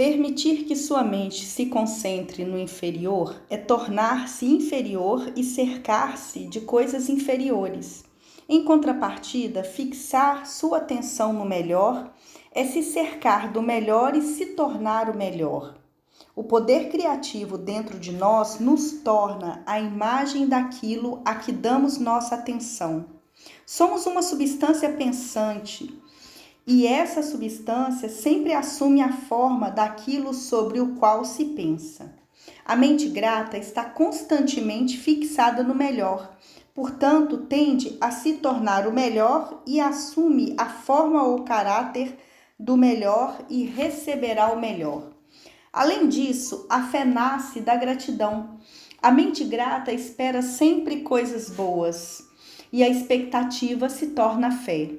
Permitir que sua mente se concentre no inferior é tornar-se inferior e cercar-se de coisas inferiores. Em contrapartida, fixar sua atenção no melhor é se cercar do melhor e se tornar o melhor. O poder criativo dentro de nós nos torna a imagem daquilo a que damos nossa atenção. Somos uma substância pensante. E essa substância sempre assume a forma daquilo sobre o qual se pensa. A mente grata está constantemente fixada no melhor, portanto, tende a se tornar o melhor e assume a forma ou caráter do melhor e receberá o melhor. Além disso, a fé nasce da gratidão. A mente grata espera sempre coisas boas e a expectativa se torna fé.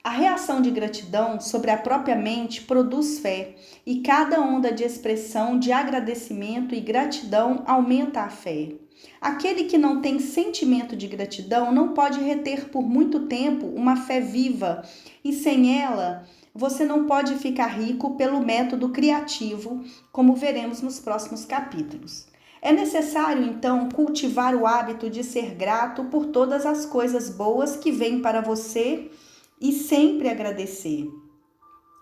A reação de gratidão sobre a própria mente produz fé, e cada onda de expressão de agradecimento e gratidão aumenta a fé. Aquele que não tem sentimento de gratidão não pode reter por muito tempo uma fé viva, e sem ela, você não pode ficar rico pelo método criativo, como veremos nos próximos capítulos. É necessário, então, cultivar o hábito de ser grato por todas as coisas boas que vêm para você e sempre agradecer.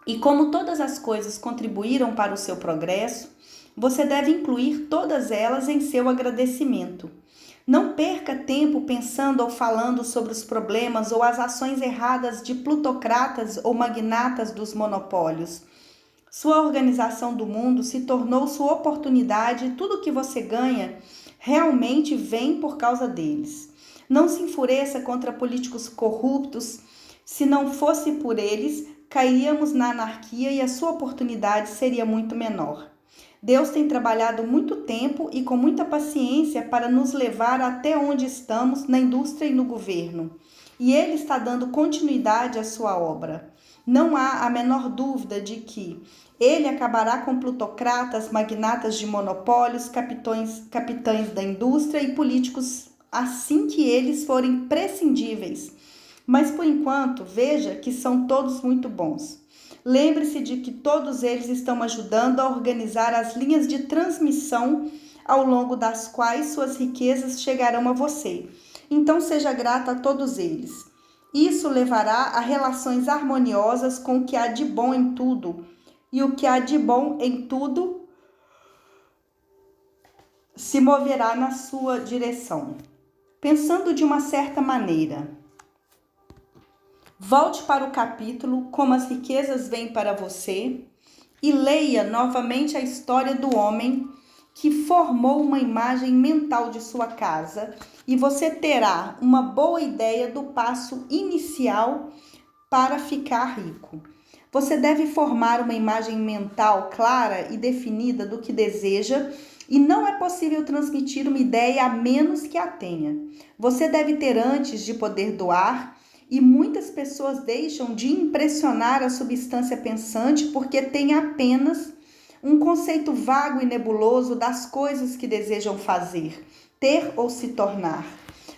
E como todas as coisas contribuíram para o seu progresso, você deve incluir todas elas em seu agradecimento. Não perca tempo pensando ou falando sobre os problemas ou as ações erradas de plutocratas ou magnatas dos monopólios. Sua organização do mundo se tornou sua oportunidade e tudo que você ganha realmente vem por causa deles. Não se enfureça contra políticos corruptos. Se não fosse por eles, cairíamos na anarquia e a sua oportunidade seria muito menor. Deus tem trabalhado muito tempo e com muita paciência para nos levar até onde estamos na indústria e no governo. E Ele está dando continuidade à sua obra. Não há a menor dúvida de que Ele acabará com plutocratas, magnatas de monopólios, capitães da indústria e políticos assim que eles forem prescindíveis. Mas por enquanto, veja que são todos muito bons. Lembre-se de que todos eles estão ajudando a organizar as linhas de transmissão ao longo das quais suas riquezas chegarão a você. Então seja grato a todos eles. Isso levará a relações harmoniosas com o que há de bom em tudo. E o que há de bom em tudo se moverá na sua direção. Pensando de uma certa maneira, volte para o capítulo Como as riquezas vêm para você e leia novamente a história do homem que formou uma imagem mental de sua casa e você terá uma boa ideia do passo inicial para ficar rico. Você deve formar uma imagem mental clara e definida do que deseja e não é possível transmitir uma ideia a menos que a tenha. Você deve ter antes de poder doar. E muitas pessoas deixam de impressionar a substância pensante porque têm apenas um conceito vago e nebuloso das coisas que desejam fazer, ter ou se tornar.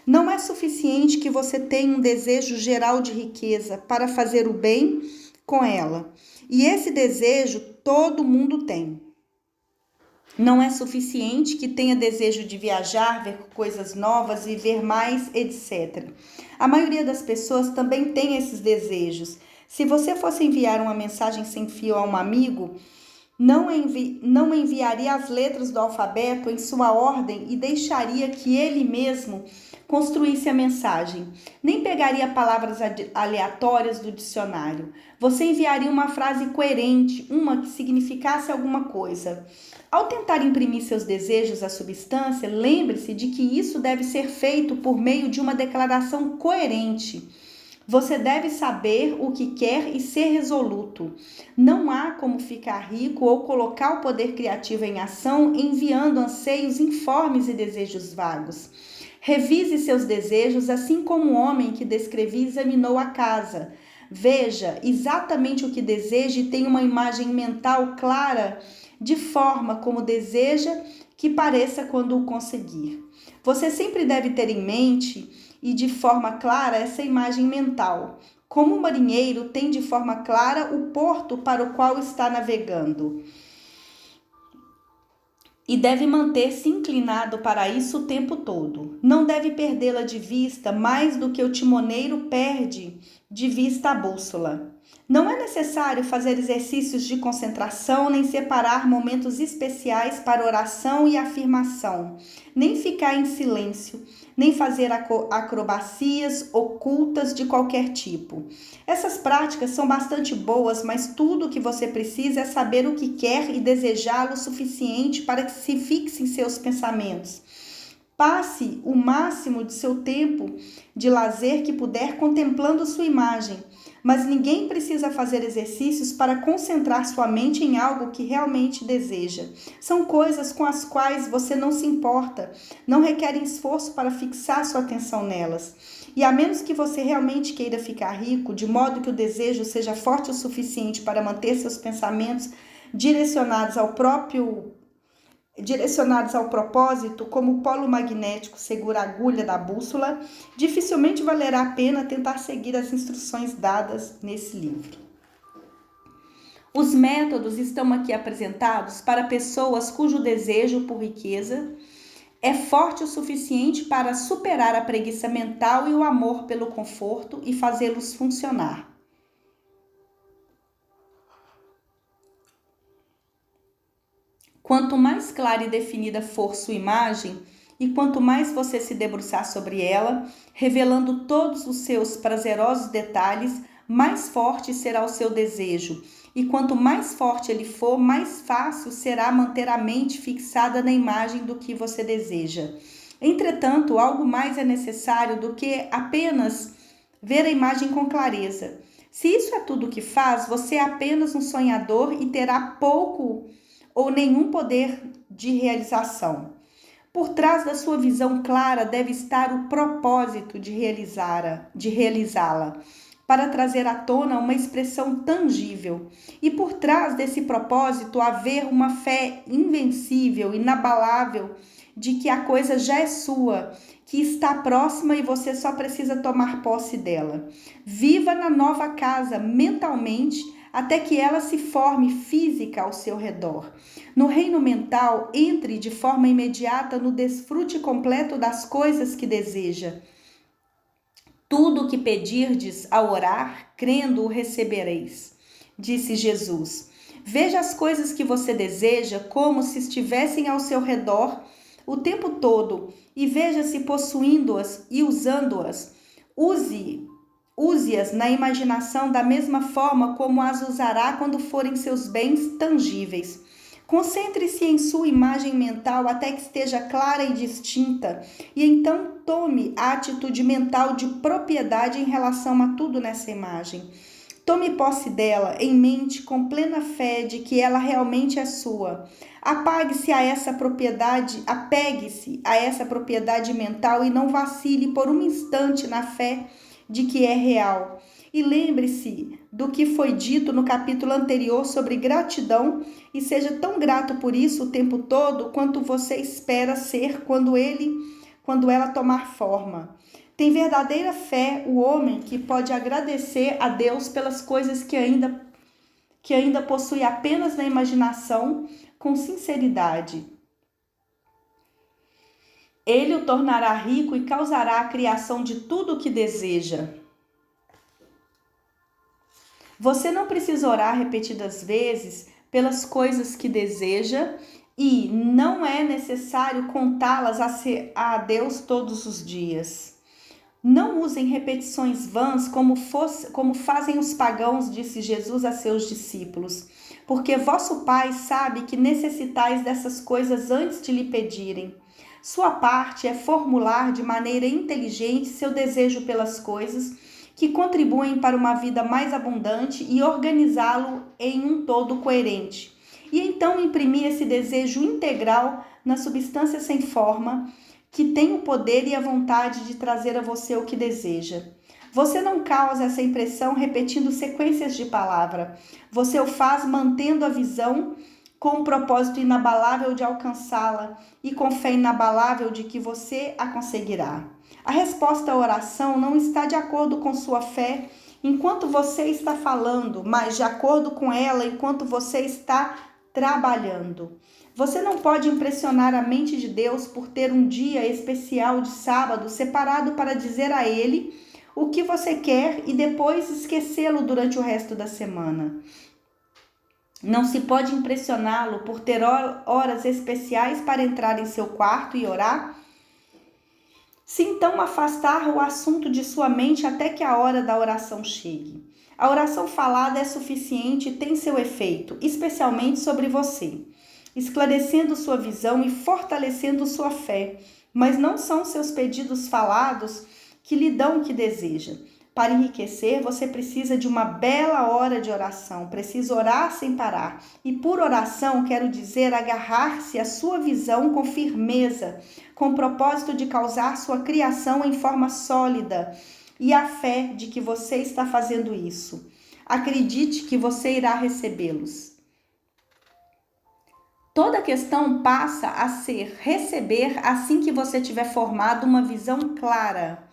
Não é suficiente que você tenha um desejo geral de riqueza para fazer o bem com ela. E esse desejo todo mundo tem. Não é suficiente que tenha desejo de viajar, ver coisas novas, viver mais, etc. A maioria das pessoas também tem esses desejos. Se você fosse enviar uma mensagem sem fio a um amigo, não enviaria as letras do alfabeto em sua ordem e deixaria que ele mesmo construísse a mensagem. Nem pegaria palavras aleatórias do dicionário. Você enviaria uma frase coerente, uma que significasse alguma coisa. Ao tentar imprimir seus desejos à substância, lembre-se de que isso deve ser feito por meio de uma declaração coerente. Você deve saber o que quer e ser resoluto. Não há como ficar rico ou colocar o poder criativo em ação enviando anseios informes e desejos vagos. Revise seus desejos assim como o homem que descrevi examinou a casa. Veja exatamente o que deseja e tenha uma imagem mental clara de forma como deseja que pareça quando o conseguir. Você sempre deve ter em mente e de forma clara essa imagem mental. Como o marinheiro tem de forma clara o porto para o qual está navegando. e deve manter-se inclinado para isso o tempo todo. Não deve perdê-la de vista mais do que o timoneiro perde de vista a bússola. Não é necessário fazer exercícios de concentração, nem separar momentos especiais para oração e afirmação, nem ficar em silêncio, nem fazer acrobacias ocultas de qualquer tipo. Essas práticas são bastante boas, mas tudo o que você precisa é saber o que quer e desejá-lo o suficiente para que se fixe em seus pensamentos. Passe o máximo de seu tempo de lazer que puder contemplando sua imagem, mas ninguém precisa fazer exercícios para concentrar sua mente em algo que realmente deseja. São coisas com as quais você não se importa, não requerem esforço para fixar sua atenção nelas. E a menos que você realmente queira ficar rico, de modo que o desejo seja forte o suficiente para manter seus pensamentos direcionados ao propósito, como o polo magnético segura a agulha da bússola, dificilmente valerá a pena tentar seguir as instruções dadas nesse livro. Os métodos estão aqui apresentados para pessoas cujo desejo por riqueza é forte o suficiente para superar a preguiça mental e o amor pelo conforto e fazê-los funcionar. Quanto mais clara e definida for sua imagem, e quanto mais você se debruçar sobre ela, revelando todos os seus prazerosos detalhes, mais forte será o seu desejo. E quanto mais forte ele for, mais fácil será manter a mente fixada na imagem do que você deseja. Entretanto, algo mais é necessário do que apenas ver a imagem com clareza. Se isso é tudo o que faz, você é apenas um sonhador e terá pouco ou nenhum poder de realização. Por trás da sua visão clara deve estar o propósito de realizá-la, para trazer à tona uma expressão tangível. E por trás desse propósito haver uma fé invencível, inabalável, de que a coisa já é sua, que está próxima e você só precisa tomar posse dela. Viva na nova casa mentalmente, até que ela se forme física ao seu redor. No reino mental, entre de forma imediata no desfrute completo das coisas que deseja. Tudo o que pedirdes ao orar, crendo o recebereis, disse Jesus. Veja as coisas que você deseja como se estivessem ao seu redor o tempo todo e veja-se possuindo-as e usando-as. Use-as na imaginação da mesma forma como as usará quando forem seus bens tangíveis. Concentre-se em sua imagem mental até que esteja clara e distinta, e então tome a atitude mental de propriedade em relação a tudo nessa imagem. Tome posse dela em mente com plena fé de que ela realmente é sua. Apegue-se a essa propriedade mental e não vacile por um instante na fé de que é real. E lembre-se do que foi dito no capítulo anterior sobre gratidão e seja tão grato por isso o tempo todo quanto você espera ser quando ela tomar forma. Tem verdadeira fé o homem que pode agradecer a Deus pelas coisas que ainda possui apenas na imaginação, com sinceridade. Ele o tornará rico e causará a criação de tudo o que deseja. Você não precisa orar repetidas vezes pelas coisas que deseja e não é necessário contá-las a Deus todos os dias. Não usem repetições vãs como fazem os pagãos, disse Jesus a seus discípulos, porque vosso Pai sabe que necessitais dessas coisas antes de lhe pedirem. Sua parte é formular de maneira inteligente seu desejo pelas coisas que contribuem para uma vida mais abundante e organizá-lo em um todo coerente. E então imprimir esse desejo integral na substância sem forma, que tem o poder e a vontade de trazer a você o que deseja. Você não causa essa impressão repetindo sequências de palavra. Você o faz mantendo a visão com o propósito inabalável de alcançá-la e com fé inabalável de que você a conseguirá. A resposta à oração não está de acordo com sua fé enquanto você está falando, mas de acordo com ela enquanto você está trabalhando. Você não pode impressionar a mente de Deus por ter um dia especial de sábado separado para dizer a Ele o que você quer e depois esquecê-lo durante o resto da semana. Não se pode impressioná-lo por ter horas especiais para entrar em seu quarto e orar. Se então afastar o assunto de sua mente até que a hora da oração chegue. A oração falada é suficiente e tem seu efeito, especialmente sobre você, esclarecendo sua visão e fortalecendo sua fé, mas não são seus pedidos falados que lhe dão o que deseja. Para enriquecer, você precisa de uma bela hora de oração, precisa orar sem parar. E por oração, quero dizer agarrar-se à sua visão com firmeza, com o propósito de causar sua criação em forma sólida e a fé de que você está fazendo isso. Acredite que você irá recebê-los. Toda a questão passa a ser receber assim que você tiver formado uma visão clara.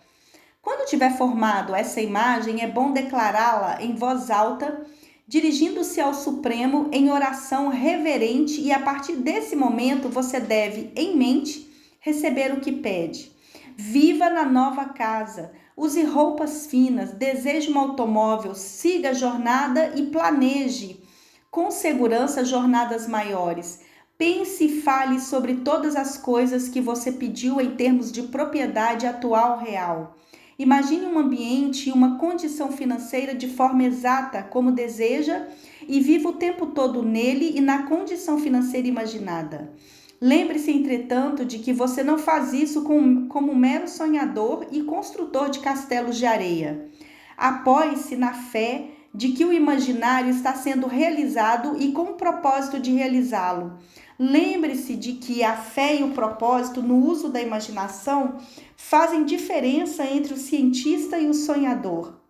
Quando tiver formado essa imagem, é bom declará-la em voz alta, dirigindo-se ao Supremo em oração reverente, e a partir desse momento você deve, em mente, receber o que pede. Viva na nova casa, use roupas finas, deseje um automóvel, siga a jornada e planeje com segurança jornadas maiores. Pense e fale sobre todas as coisas que você pediu em termos de propriedade atual real. Imagine um ambiente e uma condição financeira de forma exata como deseja e viva o tempo todo nele e na condição financeira imaginada. Lembre-se, entretanto, de que você não faz isso como um mero sonhador e construtor de castelos de areia. Apoie-se na fé de que o imaginário está sendo realizado e com o propósito de realizá-lo. Lembre-se de que a fé e o propósito no uso da imaginação fazem diferença entre o cientista e o sonhador.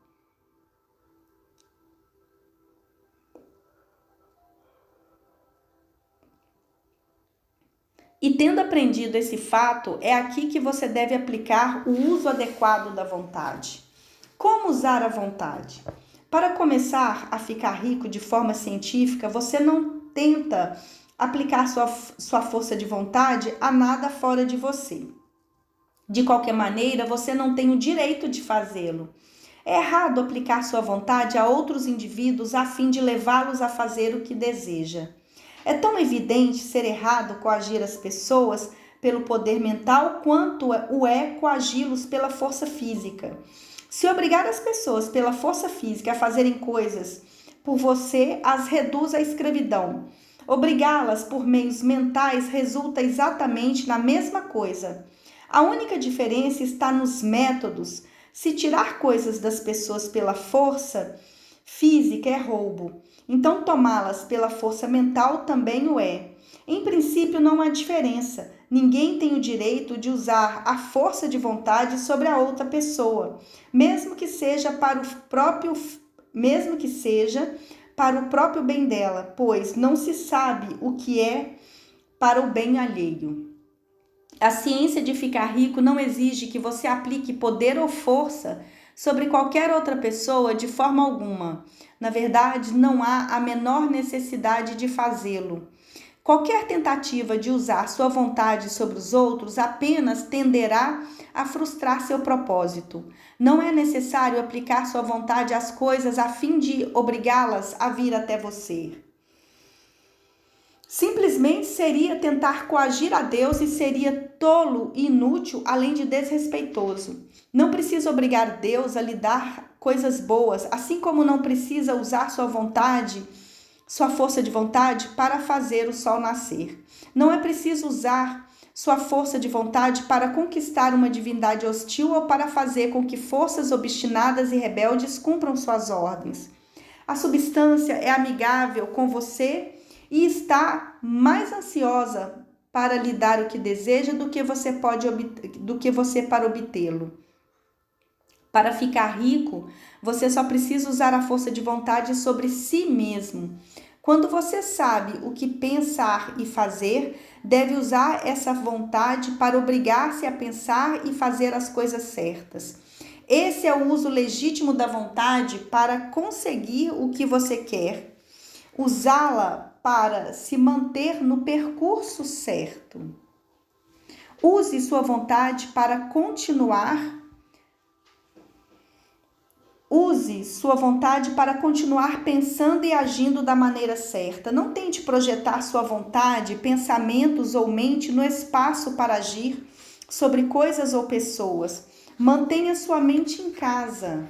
E tendo aprendido esse fato, é aqui que você deve aplicar o uso adequado da vontade. Como usar a vontade? Para começar a ficar rico de forma científica, você não tenta aplicar sua força de vontade a nada fora de você. De qualquer maneira, você não tem o direito de fazê-lo. É errado aplicar sua vontade a outros indivíduos a fim de levá-los a fazer o que deseja. É tão evidente ser errado coagir as pessoas pelo poder mental quanto o é coagi-los pela força física. Se obrigar as pessoas pela força física a fazerem coisas por você, as reduz à escravidão. Obrigá-las por meios mentais resulta exatamente na mesma coisa. A única diferença está nos métodos. Se tirar coisas das pessoas pela força física é roubo, então tomá-las pela força mental também o é. Em princípio, não há diferença. Ninguém tem o direito de usar a força de vontade sobre a outra pessoa, mesmo que seja para o próprio bem dela, pois não se sabe o que é para o bem alheio. A ciência de ficar rico não exige que você aplique poder ou força sobre qualquer outra pessoa de forma alguma. Na verdade, não há a menor necessidade de fazê-lo. Qualquer tentativa de usar sua vontade sobre os outros apenas tenderá a frustrar seu propósito. Não é necessário aplicar sua vontade às coisas a fim de obrigá-las a vir até você. Simplesmente seria tentar coagir a Deus e seria tolo e inútil, além de desrespeitoso. Não precisa obrigar Deus a lhe dar coisas boas, assim como não precisa usar sua força de vontade para fazer o sol nascer. Não é preciso usar sua força de vontade para conquistar uma divindade hostil ou para fazer com que forças obstinadas e rebeldes cumpram suas ordens. A substância é amigável com você e está mais ansiosa para lhe dar o que deseja do que você para obtê-lo. Para ficar rico, você só precisa usar a força de vontade sobre si mesmo. Quando você sabe o que pensar e fazer, deve usar essa vontade para obrigar-se a pensar e fazer as coisas certas. Esse é o uso legítimo da vontade para conseguir o que você quer. Usá-la para se manter no percurso certo. Use sua vontade para continuar. Use sua vontade para continuar pensando e agindo da maneira certa. Não tente projetar sua vontade, pensamentos ou mente no espaço para agir sobre coisas ou pessoas. Mantenha sua mente em casa.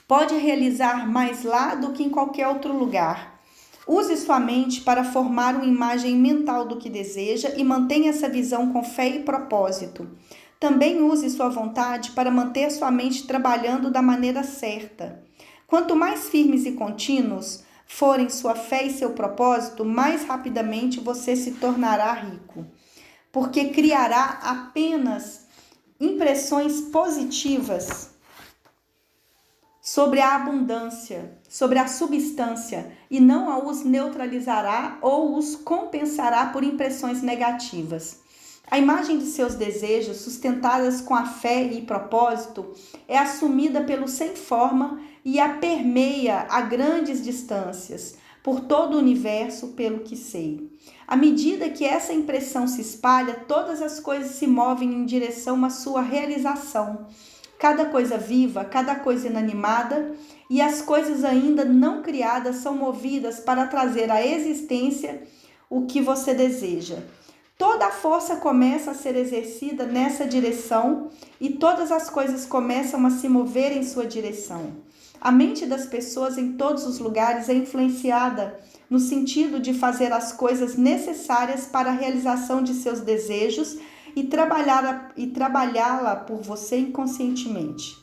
Pode realizar mais lá do que em qualquer outro lugar. Use sua mente para formar uma imagem mental do que deseja e mantenha essa visão com fé e propósito. Também use sua vontade para manter sua mente trabalhando da maneira certa. Quanto mais firmes e contínuos forem sua fé e seu propósito, mais rapidamente você se tornará rico, porque criará apenas impressões positivas sobre a abundância, sobre a substância, e não os neutralizará ou os compensará por impressões negativas. A imagem de seus desejos, sustentadas com a fé e propósito, é assumida pelo sem forma e a permeia a grandes distâncias, por todo o universo, pelo que sei. À medida que essa impressão se espalha, todas as coisas se movem em direção à sua realização. Cada coisa viva, cada coisa inanimada e as coisas ainda não criadas são movidas para trazer à existência o que você deseja. Toda a força começa a ser exercida nessa direção e todas as coisas começam a se mover em sua direção. A mente das pessoas em todos os lugares é influenciada no sentido de fazer as coisas necessárias para a realização de seus desejos e trabalhá-la por você inconscientemente.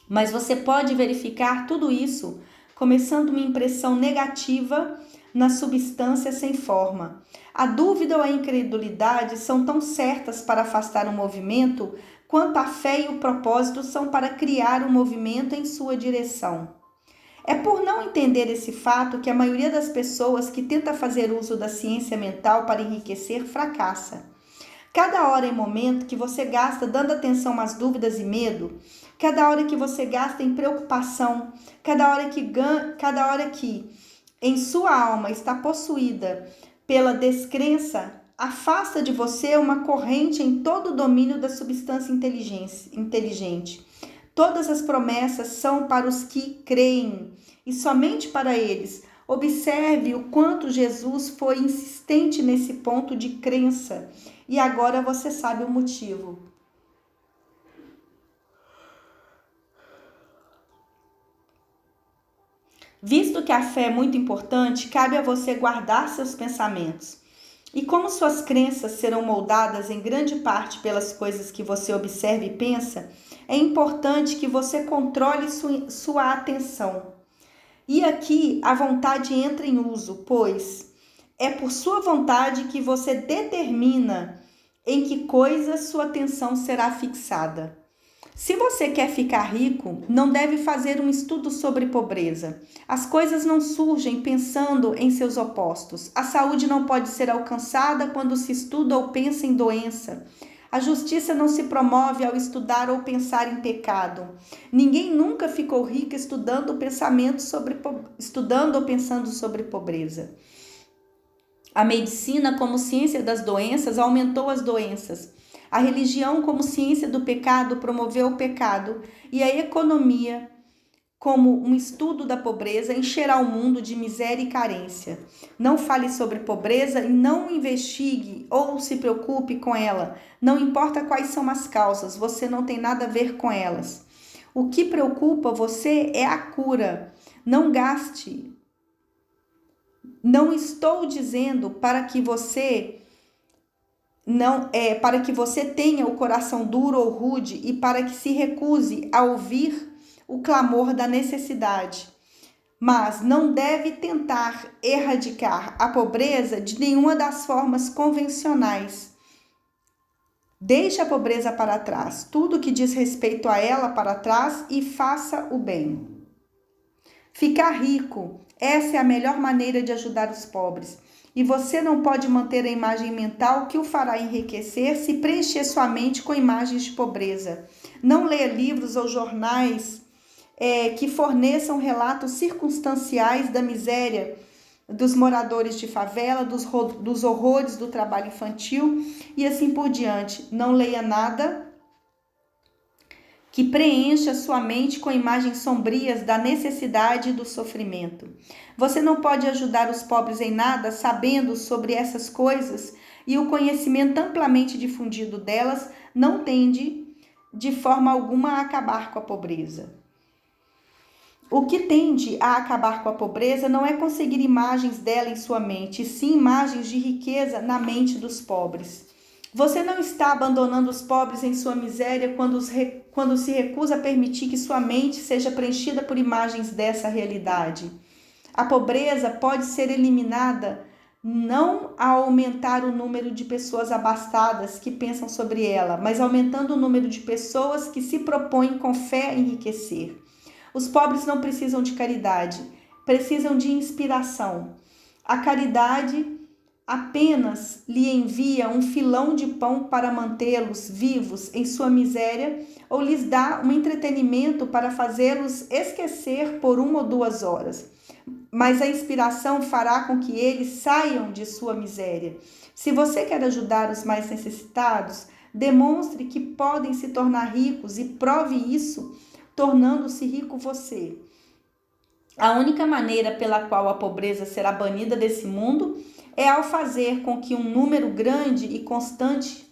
Mas você pode verificar tudo isso começando uma impressão negativa na substância sem forma. A dúvida ou a incredulidade são tão certas para afastar o movimento quanto a fé e o propósito são para criar um movimento em sua direção. É por não entender esse fato que a maioria das pessoas que tenta fazer uso da ciência mental para enriquecer fracassa. Cada hora e momento que você gasta dando atenção às dúvidas e medo, cada hora que você gasta em preocupação, cada hora que em sua alma está possuída pela descrença, afasta de você uma corrente em todo o domínio da substância inteligente. Todas as promessas são para os que creem e somente para eles. Observe o quanto Jesus foi insistente nesse ponto de crença e agora você sabe o motivo. Visto que a fé é muito importante, cabe a você guardar seus pensamentos. E como suas crenças serão moldadas em grande parte pelas coisas que você observa e pensa, é importante que você controle sua atenção. E aqui a vontade entra em uso, pois é por sua vontade que você determina em que coisa sua atenção será fixada. Se você quer ficar rico, não deve fazer um estudo sobre pobreza. As coisas não surgem pensando em seus opostos. A saúde não pode ser alcançada quando se estuda ou pensa em doença. A justiça não se promove ao estudar ou pensar em pecado. Ninguém nunca ficou rico estudando ou pensando sobre pobreza. A medicina, como ciência das doenças, aumentou as doenças. A religião, como ciência do pecado, promoveu o pecado. E a economia, como um estudo da pobreza, encherá o mundo de miséria e carência. Não fale sobre pobreza e não investigue ou se preocupe com ela. Não importa quais são as causas, você não tem nada a ver com elas. O que preocupa você é a cura. Não gaste. Não estou dizendo para que você tenha o coração duro ou rude e para que se recuse a ouvir o clamor da necessidade. Mas não deve tentar erradicar a pobreza de nenhuma das formas convencionais. Deixe a pobreza para trás, tudo que diz respeito a ela para trás e faça o bem. Ficar rico, essa é a melhor maneira de ajudar os pobres. E você não pode manter a imagem mental que o fará enriquecer se preencher sua mente com imagens de pobreza. Não leia livros ou jornais que forneçam relatos circunstanciais da miséria dos moradores de favela, dos horrores do trabalho infantil e assim por diante. Não leia nada que preencha sua mente com imagens sombrias da necessidade e do sofrimento. Você não pode ajudar os pobres em nada sabendo sobre essas coisas, e o conhecimento amplamente difundido delas não tende de forma alguma a acabar com a pobreza. O que tende a acabar com a pobreza não é conseguir imagens dela em sua mente, e sim imagens de riqueza na mente dos pobres. Você não está abandonando os pobres em sua miséria quando se recusa a permitir que sua mente seja preenchida por imagens dessa realidade. A pobreza pode ser eliminada não ao aumentar o número de pessoas abastadas que pensam sobre ela, mas aumentando o número de pessoas que se propõem com fé a enriquecer. Os pobres não precisam de caridade, precisam de inspiração. A caridade apenas lhe envia um filão de pão para mantê-los vivos em sua miséria ou lhes dá um entretenimento para fazê-los esquecer por 1 ou 2 horas. Mas a inspiração fará com que eles saiam de sua miséria. Se você quer ajudar os mais necessitados, demonstre que podem se tornar ricos e prove isso tornando-se rico você. A única maneira pela qual a pobreza será banida desse mundo é ao fazer com que um número grande e constante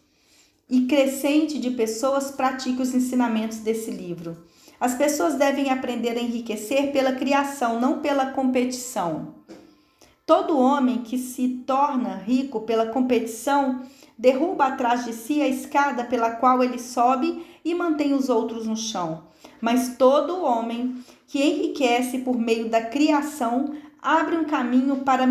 e crescente de pessoas pratique os ensinamentos desse livro. As pessoas devem aprender a enriquecer pela criação, não pela competição. Todo homem que se torna rico pela competição derruba atrás de si a escada pela qual ele sobe e mantém os outros no chão. Mas todo homem que enriquece por meio da criação abre um caminho para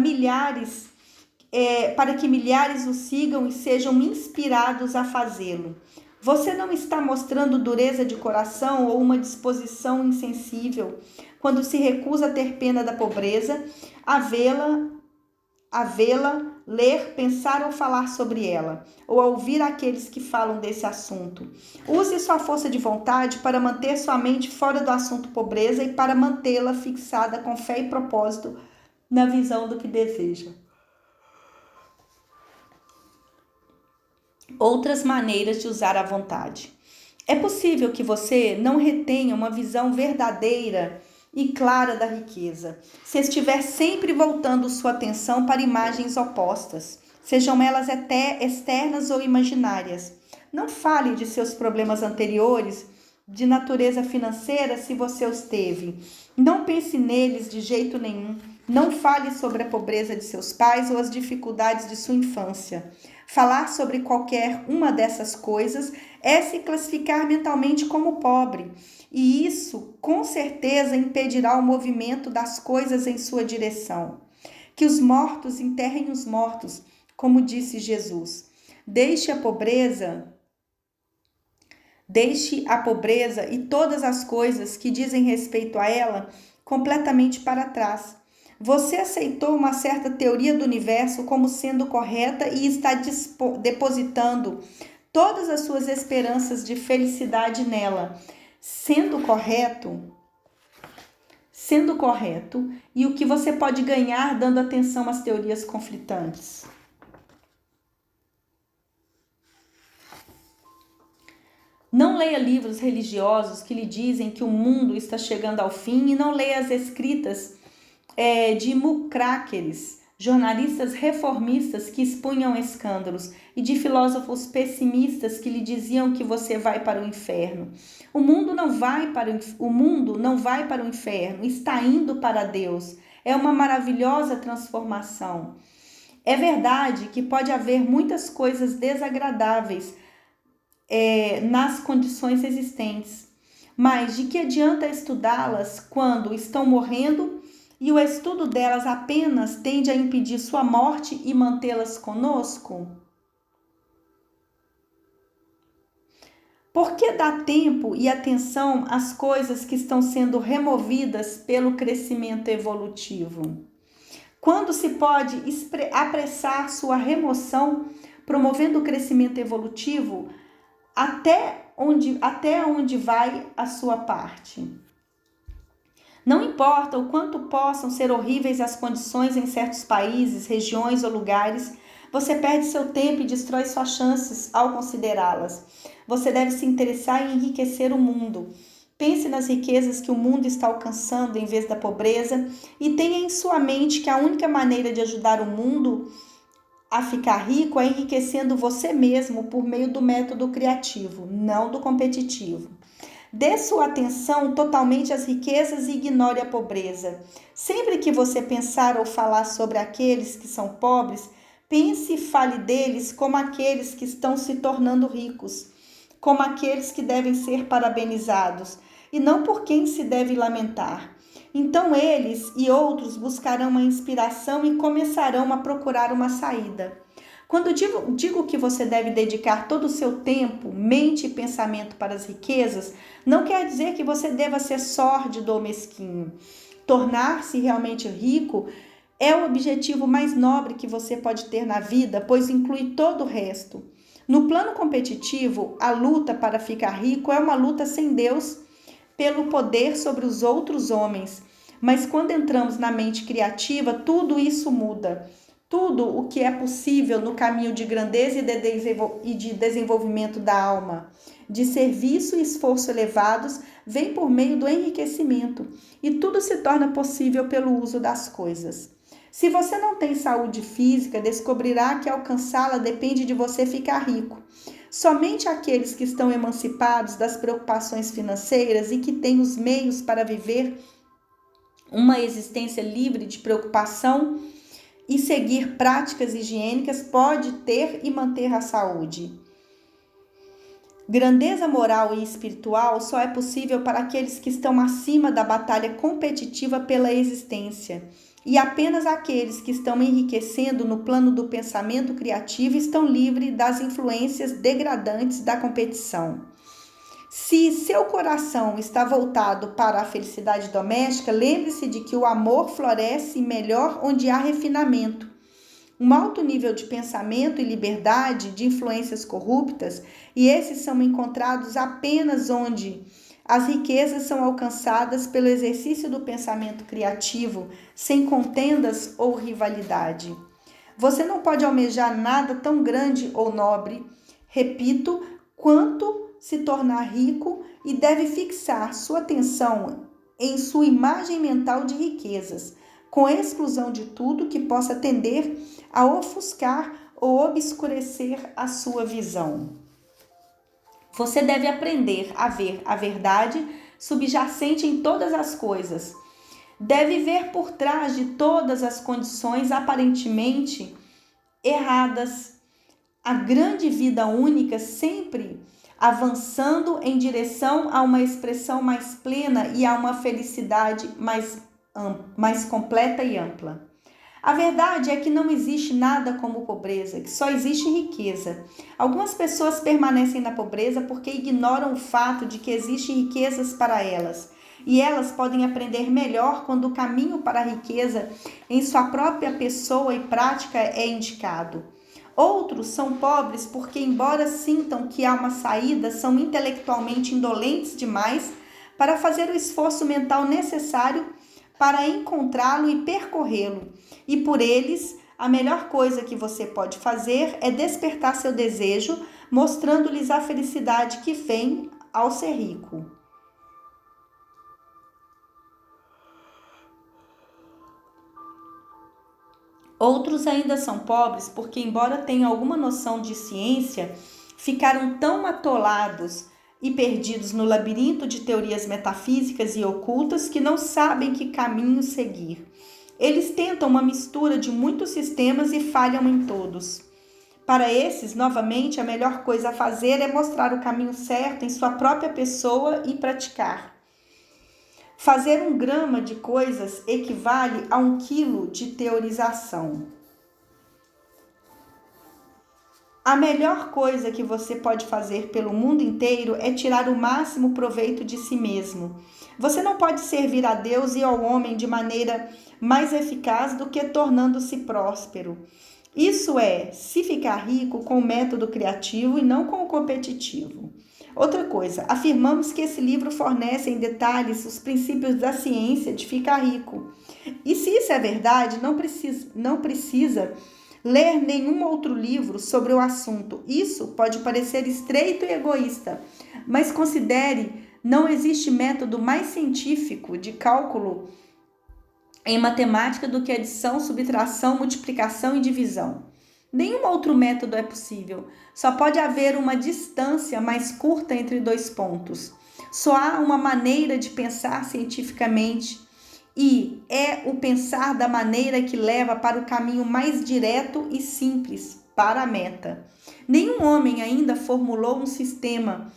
que milhares o sigam e sejam inspirados a fazê-lo. Você não está mostrando dureza de coração ou uma disposição insensível quando se recusa a ter pena da pobreza, a vê-la, ler, pensar ou falar sobre ela, ou a ouvir aqueles que falam desse assunto. Use sua força de vontade para manter sua mente fora do assunto pobreza e para mantê-la fixada com fé e propósito na visão do que deseja. Outras maneiras de usar a vontade. É possível que você não retenha uma visão verdadeira e clara da riqueza, se estiver sempre voltando sua atenção para imagens opostas, sejam elas externas ou imaginárias. Não fale de seus problemas anteriores de natureza financeira se você os teve. Não pense neles de jeito nenhum. Não fale sobre a pobreza de seus pais ou as dificuldades de sua infância. Falar sobre qualquer uma dessas coisas é se classificar mentalmente como pobre, e isso com certeza impedirá o movimento das coisas em sua direção. Que os mortos enterrem os mortos, como disse Jesus. Deixe a pobreza e todas as coisas que dizem respeito a ela completamente para trás. Você aceitou uma certa teoria do universo como sendo correta e está depositando todas as suas esperanças de felicidade nela, sendo correto, e o que você pode ganhar dando atenção às teorias conflitantes. Não leia livros religiosos que lhe dizem que o mundo está chegando ao fim, e não leia as escritas de mucráqueres, jornalistas reformistas que expunham escândalos, e de filósofos pessimistas que lhe diziam que você vai para o inferno. O mundo não vai para o inferno, está indo para Deus. É uma maravilhosa transformação. É verdade que pode haver muitas coisas desagradáveis nas condições existentes, mas de que adianta estudá-las quando estão morrendo e o estudo delas apenas tende a impedir sua morte e mantê-las conosco? Por que dar tempo e atenção às coisas que estão sendo removidas pelo crescimento evolutivo? Quando se pode apressar sua remoção, promovendo o crescimento evolutivo, até onde vai a sua parte? Não importa o quanto possam ser horríveis as condições em certos países, regiões ou lugares, você perde seu tempo e destrói suas chances ao considerá-las. Você deve se interessar em enriquecer o mundo. Pense nas riquezas que o mundo está alcançando em vez da pobreza e tenha em sua mente que a única maneira de ajudar o mundo a ficar rico é enriquecendo você mesmo por meio do método criativo, não do competitivo. Dê sua atenção totalmente às riquezas e ignore a pobreza. Sempre que você pensar ou falar sobre aqueles que são pobres, pense e fale deles como aqueles que estão se tornando ricos, como aqueles que devem ser parabenizados, e não por quem se deve lamentar. Então eles e outros buscarão uma inspiração e começarão a procurar uma saída. Quando digo que você deve dedicar todo o seu tempo, mente e pensamento para as riquezas, não quer dizer que você deva ser sórdido ou mesquinho. Tornar-se realmente rico é o objetivo mais nobre que você pode ter na vida, pois inclui todo o resto. No plano competitivo, a luta para ficar rico é uma luta sem Deus pelo poder sobre os outros homens. Mas quando entramos na mente criativa, tudo isso muda. Tudo o que é possível no caminho de grandeza e de desenvolvimento da alma, de serviço e esforço elevados, vem por meio do enriquecimento, e tudo se torna possível pelo uso das coisas. Se você não tem saúde física, descobrirá que alcançá-la depende de você ficar rico. Somente aqueles que estão emancipados das preocupações financeiras e que têm os meios para viver uma existência livre de preocupação e seguir práticas higiênicas pode ter e manter a saúde. Grandeza moral e espiritual só é possível para aqueles que estão acima da batalha competitiva pela existência. E apenas aqueles que estão enriquecendo no plano do pensamento criativo estão livres das influências degradantes da competição. Se seu coração está voltado para a felicidade doméstica, lembre-se de que o amor floresce melhor onde há refinamento. Um alto nível de pensamento e liberdade de influências corruptas, e esses são encontrados apenas onde as riquezas são alcançadas pelo exercício do pensamento criativo, sem contendas ou rivalidade. Você não pode almejar nada tão grande ou nobre, repito, quanto se tornar rico, e deve fixar sua atenção em sua imagem mental de riquezas, com exclusão de tudo que possa tender a ofuscar ou obscurecer a sua visão. Você deve aprender a ver a verdade subjacente em todas as coisas. Deve ver por trás de todas as condições aparentemente erradas a grande vida única, sempre avançando em direção a uma expressão mais plena e a uma felicidade mais completa e ampla. A verdade é que não existe nada como pobreza, que só existe riqueza. Algumas pessoas permanecem na pobreza porque ignoram o fato de que existem riquezas para elas, e elas podem aprender melhor quando o caminho para a riqueza em sua própria pessoa e prática é indicado. Outros são pobres porque, embora sintam que há uma saída, são intelectualmente indolentes demais para fazer o esforço mental necessário para encontrá-lo e percorrê-lo. E por eles, a melhor coisa que você pode fazer é despertar seu desejo, mostrando-lhes a felicidade que vem ao ser rico. Outros ainda são pobres porque, embora tenham alguma noção de ciência, ficaram tão atolados e perdidos no labirinto de teorias metafísicas e ocultas que não sabem que caminho seguir. Eles tentam uma mistura de muitos sistemas e falham em todos. Para esses, novamente, a melhor coisa a fazer é mostrar o caminho certo em sua própria pessoa e praticar. Fazer 1 grama de coisas equivale a 1 quilo de teorização. A melhor coisa que você pode fazer pelo mundo inteiro é tirar o máximo proveito de si mesmo. Você não pode servir a Deus e ao homem de maneira mais eficaz do que tornando-se próspero. Isso é, se ficar rico com o método criativo e não com o competitivo. Outra coisa, afirmamos que esse livro fornece em detalhes os princípios da ciência de ficar rico. E se isso é verdade, não precisa ler nenhum outro livro sobre o assunto. Isso pode parecer estreito e egoísta, mas considere, não existe método mais científico de cálculo em matemática do que adição, subtração, multiplicação e divisão. Nenhum outro método é possível. Só pode haver uma distância mais curta entre dois pontos. Só há uma maneira de pensar cientificamente e é o pensar da maneira que leva para o caminho mais direto e simples, para a meta. Nenhum homem ainda formulou um sistema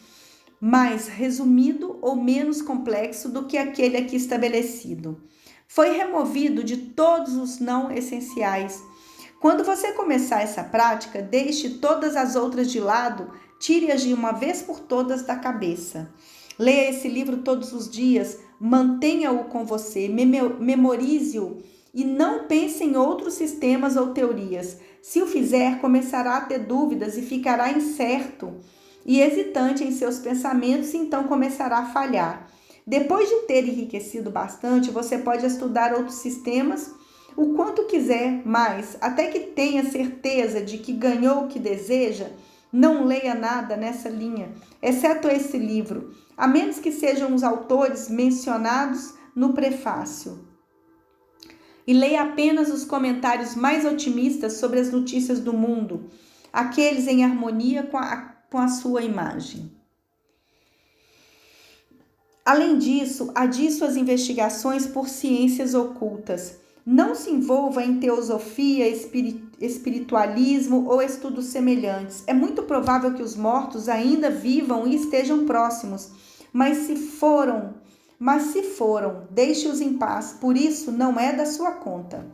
mais resumido ou menos complexo do que aquele aqui estabelecido. Foi removido de todos os não essenciais. Quando você começar essa prática, deixe todas as outras de lado, tire-as de uma vez por todas da cabeça. Leia esse livro todos os dias, mantenha-o com você, memorize-o e não pense em outros sistemas ou teorias. Se o fizer, começará a ter dúvidas e ficará incerto e hesitante em seus pensamentos, e então começará a falhar. Depois de ter enriquecido bastante, você pode estudar outros sistemas o quanto quiser, mas até que tenha certeza de que ganhou o que deseja, não leia nada nessa linha, exceto esse livro, a menos que sejam os autores mencionados no prefácio. E leia apenas os comentários mais otimistas sobre as notícias do mundo, aqueles em harmonia com a sua imagem. Além disso, adie suas investigações por ciências ocultas. Não se envolva em teosofia, espiritualismo ou estudos semelhantes. É muito provável que os mortos ainda vivam e estejam próximos, mas se foram, deixe-os em paz, por isso não é da sua conta.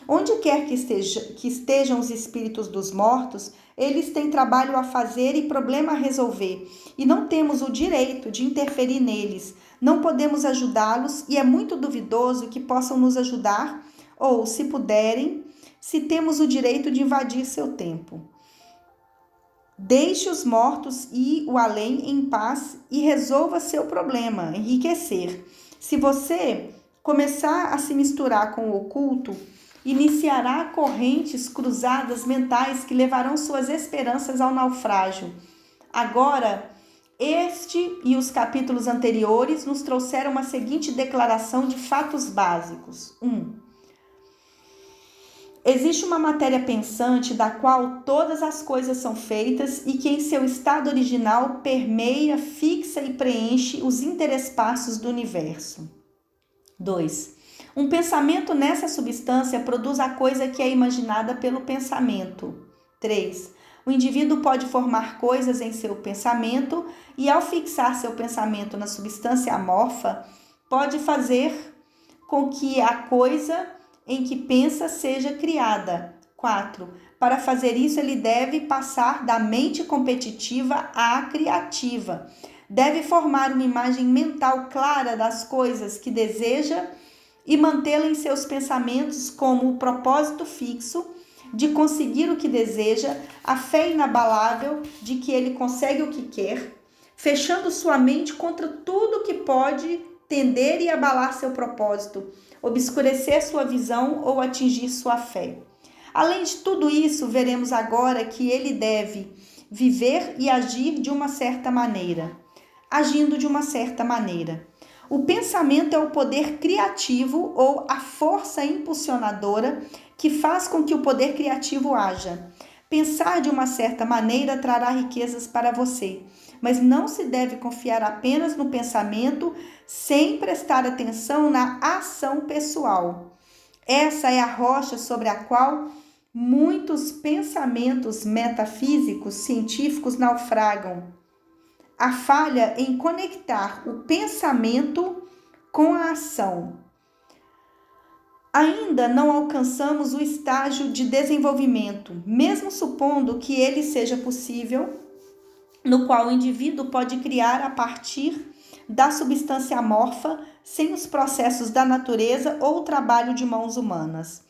Onde quer que estejam os espíritos dos mortos, eles têm trabalho a fazer e problema a resolver, e não temos o direito de interferir neles. Não podemos ajudá-los e é muito duvidoso que possam nos ajudar, ou, se puderem, se temos o direito de invadir seu tempo. Deixe os mortos e o além em paz e resolva seu problema, enriquecer. Se você começar a se misturar com o oculto, iniciará correntes cruzadas mentais que levarão suas esperanças ao naufrágio. Agora, este e os capítulos anteriores nos trouxeram a seguinte declaração de fatos básicos. 1. Existe uma matéria pensante da qual todas as coisas são feitas e que em seu estado original permeia, fixa e preenche os interespaços do universo. 2. Um pensamento nessa substância produz a coisa que é imaginada pelo pensamento. 3. O indivíduo pode formar coisas em seu pensamento e, ao fixar seu pensamento na substância amorfa, pode fazer com que a coisa em que pensa seja criada. 4. Para fazer isso, ele deve passar da mente competitiva à criativa. Deve formar uma imagem mental clara das coisas que deseja e mantê-la em seus pensamentos como o propósito fixo de conseguir o que deseja, a fé inabalável de que ele consegue o que quer, fechando sua mente contra tudo que pode tender e abalar seu propósito, obscurecer sua visão ou atingir sua fé. Além de tudo isso, veremos agora que ele deve viver e agir de uma certa maneira. Agindo de uma certa maneira. O pensamento é o poder criativo ou a força impulsionadora que faz com que o poder criativo haja. Pensar de uma certa maneira trará riquezas para você, mas não se deve confiar apenas no pensamento sem prestar atenção na ação pessoal. Essa é a rocha sobre a qual muitos pensamentos metafísicos científicos naufragam. A falha em conectar o pensamento com a ação. Ainda não alcançamos o estágio de desenvolvimento, mesmo supondo que ele seja possível, no qual o indivíduo pode criar a partir da substância amorfa, sem os processos da natureza ou o trabalho de mãos humanas.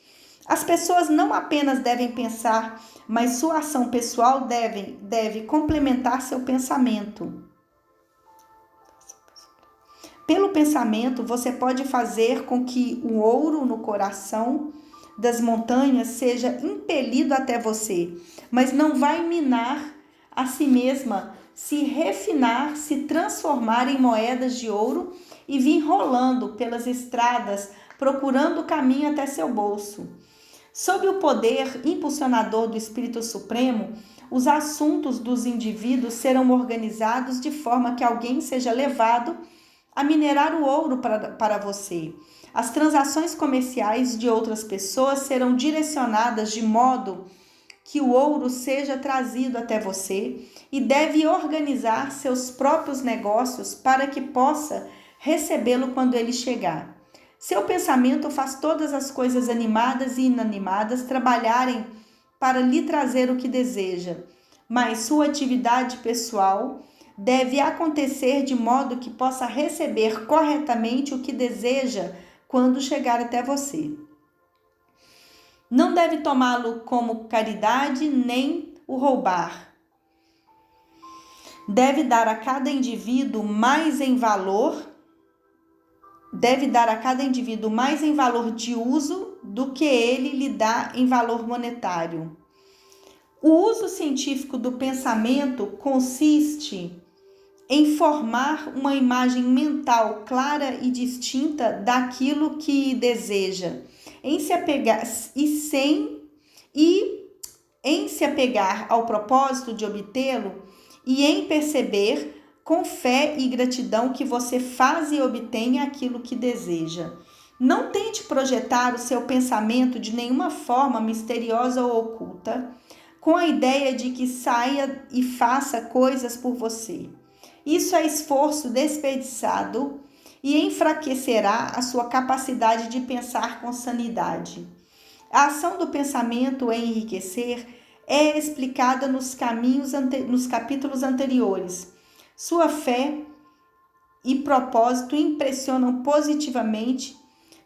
As pessoas não apenas devem pensar, mas sua ação pessoal deve complementar seu pensamento. Pelo pensamento, você pode fazer com que o ouro no coração das montanhas seja impelido até você, mas não vai minar a si mesma, se refinar, se transformar em moedas de ouro e vir rolando pelas estradas, procurando o caminho até seu bolso. Sob o poder impulsionador do Espírito Supremo, os assuntos dos indivíduos serão organizados de forma que alguém seja levado a minerar o ouro para você. As transações comerciais de outras pessoas serão direcionadas de modo que o ouro seja trazido até você e deve organizar seus próprios negócios para que possa recebê-lo quando ele chegar. Seu pensamento faz todas as coisas animadas e inanimadas trabalharem para lhe trazer o que deseja, mas sua atividade pessoal deve acontecer de modo que possa receber corretamente o que deseja quando chegar até você. Não deve tomá-lo como caridade nem o roubar. Deve dar a cada indivíduo mais em valor de uso do que ele lhe dá em valor monetário. O uso científico do pensamento consiste em formar uma imagem mental clara e distinta daquilo que deseja, em se apegar ao propósito de obtê-lo e em perceber com fé e gratidão que você faz e obtém aquilo que deseja. Não tente projetar o seu pensamento de nenhuma forma misteriosa ou oculta, com a ideia de que saia e faça coisas por você. Isso é esforço desperdiçado e enfraquecerá a sua capacidade de pensar com sanidade. A ação do pensamento em enriquecer é explicada nos capítulos anteriores. Sua fé e propósito impressionam positivamente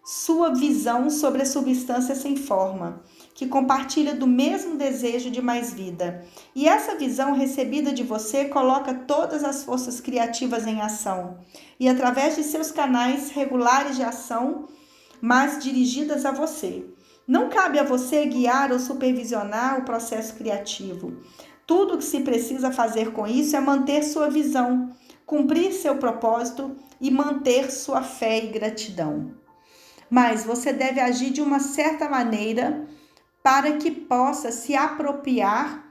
sua visão sobre a substância sem forma, que compartilha do mesmo desejo de mais vida. E essa visão recebida de você coloca todas as forças criativas em ação, e através de seus canais regulares de ação, mas dirigidas a você. Não cabe a você guiar ou supervisionar o processo criativo. Tudo o que se precisa fazer com isso é manter sua visão, cumprir seu propósito e manter sua fé e gratidão. Mas você deve agir de uma certa maneira para que possa se apropriar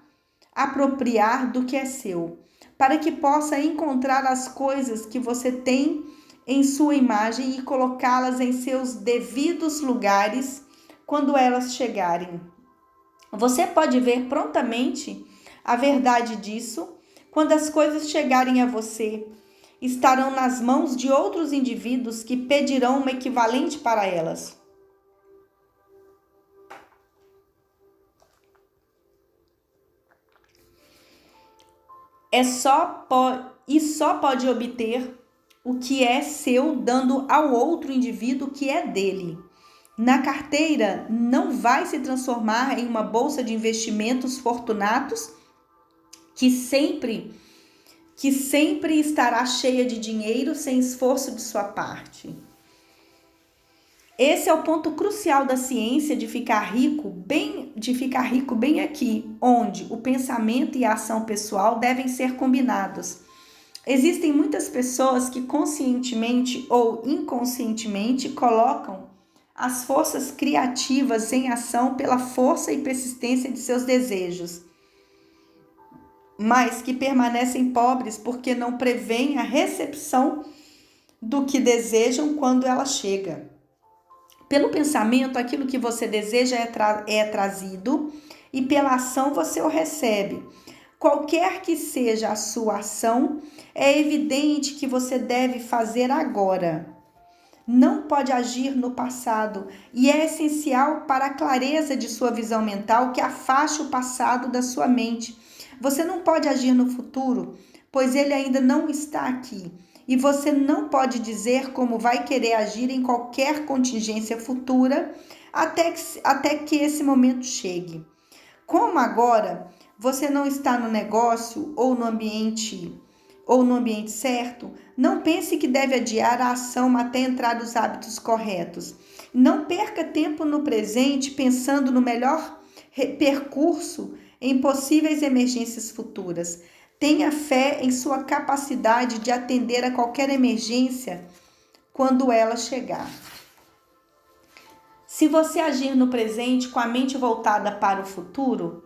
do que é seu, para que possa encontrar as coisas que você tem em sua imagem e colocá-las em seus devidos lugares quando elas chegarem. Você pode ver prontamente a verdade disso quando as coisas chegarem a você. Estarão nas mãos de outros indivíduos que pedirão um equivalente para elas. Só pode obter o que é seu dando ao outro indivíduo o que é dele. Na carteira não vai se transformar em uma bolsa de investimentos fortunatos que sempre estará cheia de dinheiro sem esforço de sua parte. Esse é o ponto crucial da ciência de ficar rico bem aqui, onde o pensamento e a ação pessoal devem ser combinados. Existem muitas pessoas que conscientemente ou inconscientemente colocam as forças criativas em ação pela força e persistência de seus desejos, mas que permanecem pobres porque não prevêem a recepção do que desejam quando ela chega. Pelo pensamento, aquilo que você deseja é trazido e pela ação você o recebe. Qualquer que seja a sua ação, é evidente que você deve fazer agora. Não pode agir no passado e é essencial para a clareza de sua visão mental que afaste o passado da sua mente. Você não pode agir no futuro, pois ele ainda não está aqui. E você não pode dizer como vai querer agir em qualquer contingência futura até que esse momento chegue. Como agora você não está no negócio ou no ambiente ou no ambiente certo, não pense que deve adiar a ação até entrar nos hábitos corretos. Não perca tempo no presente pensando no melhor percurso em possíveis emergências futuras. Tenha fé em sua capacidade de atender a qualquer emergência quando ela chegar. Se você agir no presente com a mente voltada para o futuro,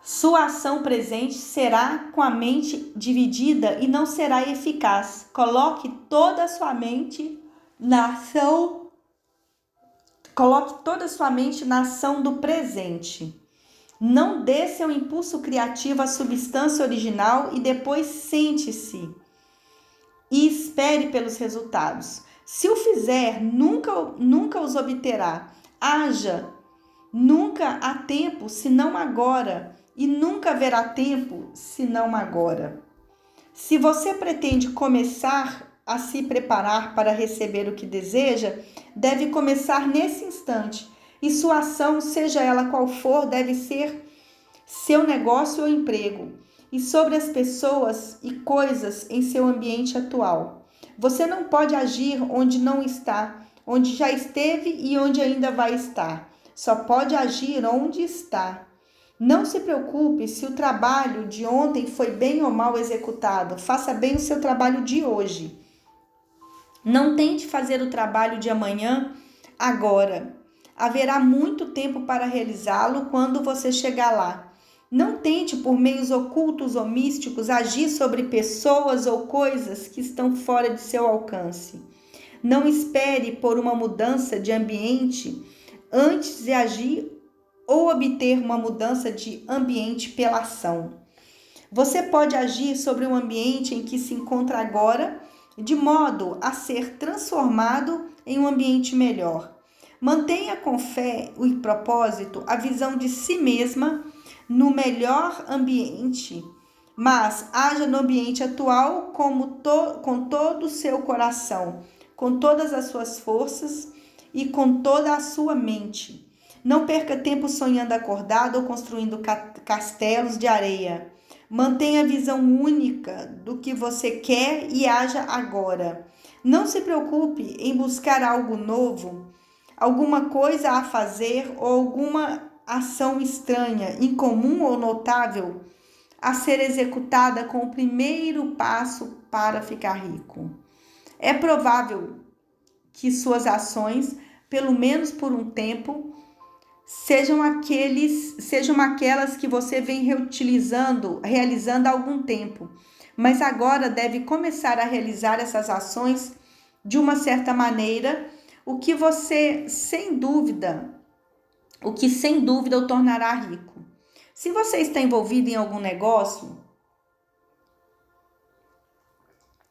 sua ação presente será com a mente dividida e não será eficaz. Coloque toda a sua mente na ação. Coloque toda a sua mente na ação do presente. Não dê seu impulso criativo à substância original e depois sente-se e espere pelos resultados. Se o fizer, nunca os obterá. Haja, nunca há tempo, senão agora. E nunca haverá tempo, senão agora. Se você pretende começar a se preparar para receber o que deseja, deve começar nesse instante. E sua ação, seja ela qual for, deve ser seu negócio ou emprego. E sobre as pessoas e coisas em seu ambiente atual. Você não pode agir onde não está, onde já esteve e onde ainda vai estar. Só pode agir onde está. Não se preocupe se o trabalho de ontem foi bem ou mal executado. Faça bem o seu trabalho de hoje. Não tente fazer o trabalho de amanhã agora. Haverá muito tempo para realizá-lo quando você chegar lá. Não tente, por meios ocultos ou místicos, agir sobre pessoas ou coisas que estão fora de seu alcance. Não espere por uma mudança de ambiente antes de agir ou obter uma mudança de ambiente pela ação. Você pode agir sobre o ambiente em que se encontra agora, de modo a ser transformado em um ambiente melhor. Mantenha com fé e propósito a visão de si mesma no melhor ambiente, mas haja no ambiente atual com todo o seu coração, com todas as suas forças e com toda a sua mente. Não perca tempo sonhando acordado ou construindo castelos de areia. Mantenha a visão única do que você quer e haja agora. Não se preocupe em buscar algo novo, alguma coisa a fazer ou alguma ação estranha, incomum ou notável a ser executada com o primeiro passo para ficar rico. É provável que suas ações, pelo menos por um tempo, sejam aquelas que você vem realizando há algum tempo, mas agora deve começar a realizar essas ações de uma certa maneira, o que sem dúvida o tornará rico. Se você está envolvido em algum negócio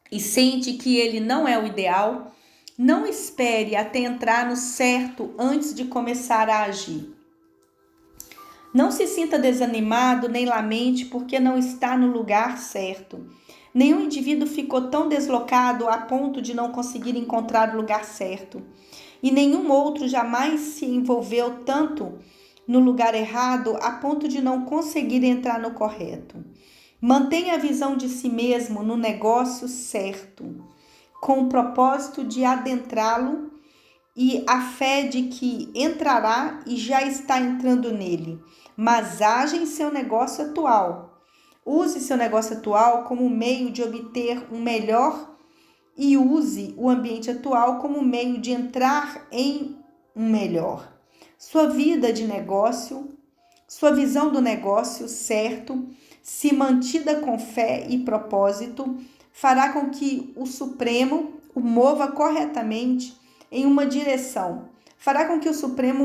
e sente que ele não é o ideal, não espere até entrar no certo antes de começar a agir. Não se sinta desanimado nem lamente porque não está no lugar certo. Nenhum indivíduo ficou tão deslocado a ponto de não conseguir encontrar o lugar certo. E nenhum outro jamais se envolveu tanto no lugar errado a ponto de não conseguir entrar no correto. Mantenha a visão de si mesmo no negócio certo, com o propósito de adentrá-lo e a fé de que entrará e já está entrando nele. Mas haja em seu negócio atual. Use seu negócio atual como meio de obter um melhor e use o ambiente atual como meio de entrar em um melhor. Sua vida de negócio, sua visão do negócio certo, se mantida com fé e propósito, fará com que o Supremo o mova corretamente em uma direção. Fará com que o Supremo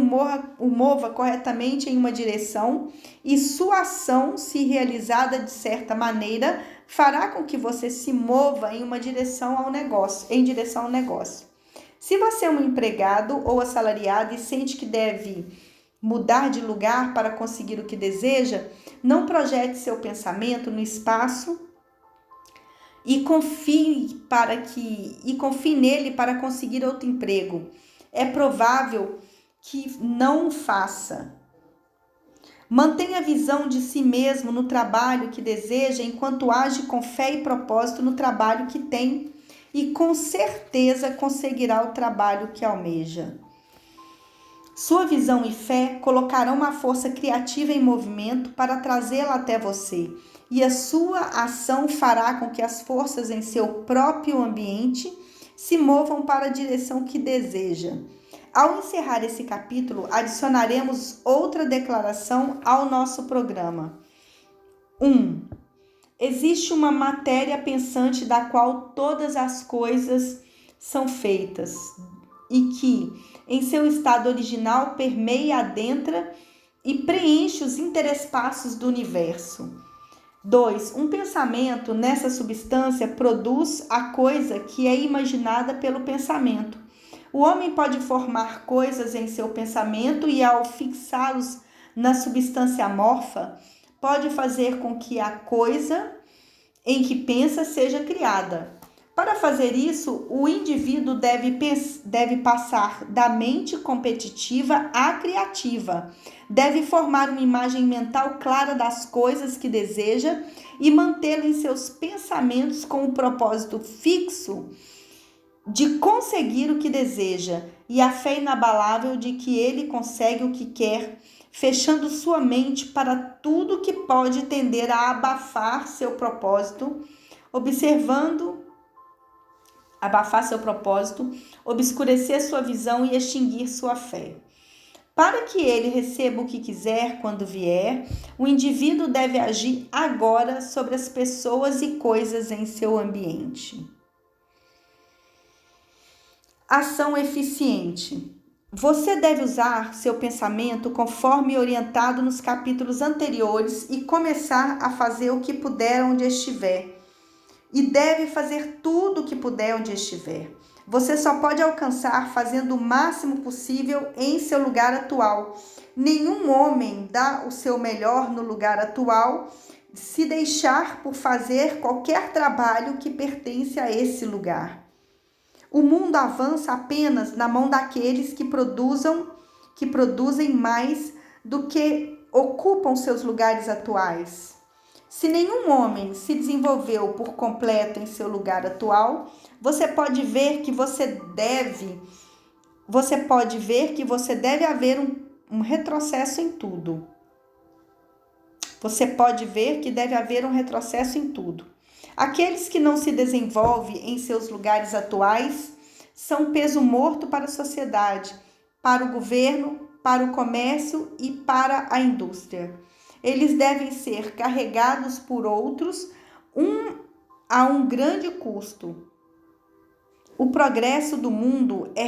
o mova corretamente em uma direção e sua ação, se realizada de certa maneira, fará com que você se mova em direção ao negócio. Se você é um empregado ou assalariado e sente que deve mudar de lugar para conseguir o que deseja, não projete seu pensamento no espaço e confie nele para conseguir outro emprego. É provável que não o faça. Mantenha a visão de si mesmo no trabalho que deseja, enquanto age com fé e propósito no trabalho que tem, e com certeza conseguirá o trabalho que almeja. Sua visão e fé colocarão uma força criativa em movimento para trazê-la até você, e a sua ação fará com que as forças em seu próprio ambiente se movam para a direção que deseja. Ao encerrar esse capítulo, adicionaremos outra declaração ao nosso programa. 1. Existe uma matéria pensante da qual todas as coisas são feitas e que, em seu estado original, permeia, adentra e preenche os interespaços do universo. 2. Um pensamento nessa substância produz a coisa que é imaginada pelo pensamento. O homem pode formar coisas em seu pensamento e, ao fixá-los na substância amorfa, pode fazer com que a coisa em que pensa seja criada. Para fazer isso, o indivíduo deve passar da mente competitiva à criativa. Deve formar uma imagem mental clara das coisas que deseja e mantê-la em seus pensamentos com o propósito fixo de conseguir o que deseja e a fé inabalável de que ele consegue o que quer, fechando sua mente para tudo que pode tender a abafar seu propósito, obscurecer sua visão e extinguir sua fé. Para que ele receba o que quiser quando vier, o indivíduo deve agir agora sobre as pessoas e coisas em seu ambiente. Ação eficiente. Você deve usar seu pensamento conforme orientado nos capítulos anteriores e começar a fazer o que puder onde estiver. E deve fazer tudo o que puder onde estiver. Você só pode alcançar fazendo o máximo possível em seu lugar atual. Nenhum homem dá o seu melhor no lugar atual se deixar por fazer qualquer trabalho que pertence a esse lugar. O mundo avança apenas na mão daqueles que produzem mais do que ocupam seus lugares atuais. Se nenhum homem se desenvolveu por completo em seu lugar atual, você pode ver que deve haver um retrocesso em tudo. Você pode ver que deve haver um retrocesso em tudo. Aqueles que não se desenvolvem em seus lugares atuais são peso morto para a sociedade, para o governo, para o comércio e para a indústria. Eles devem ser carregados por outros a um grande custo. O progresso do mundo é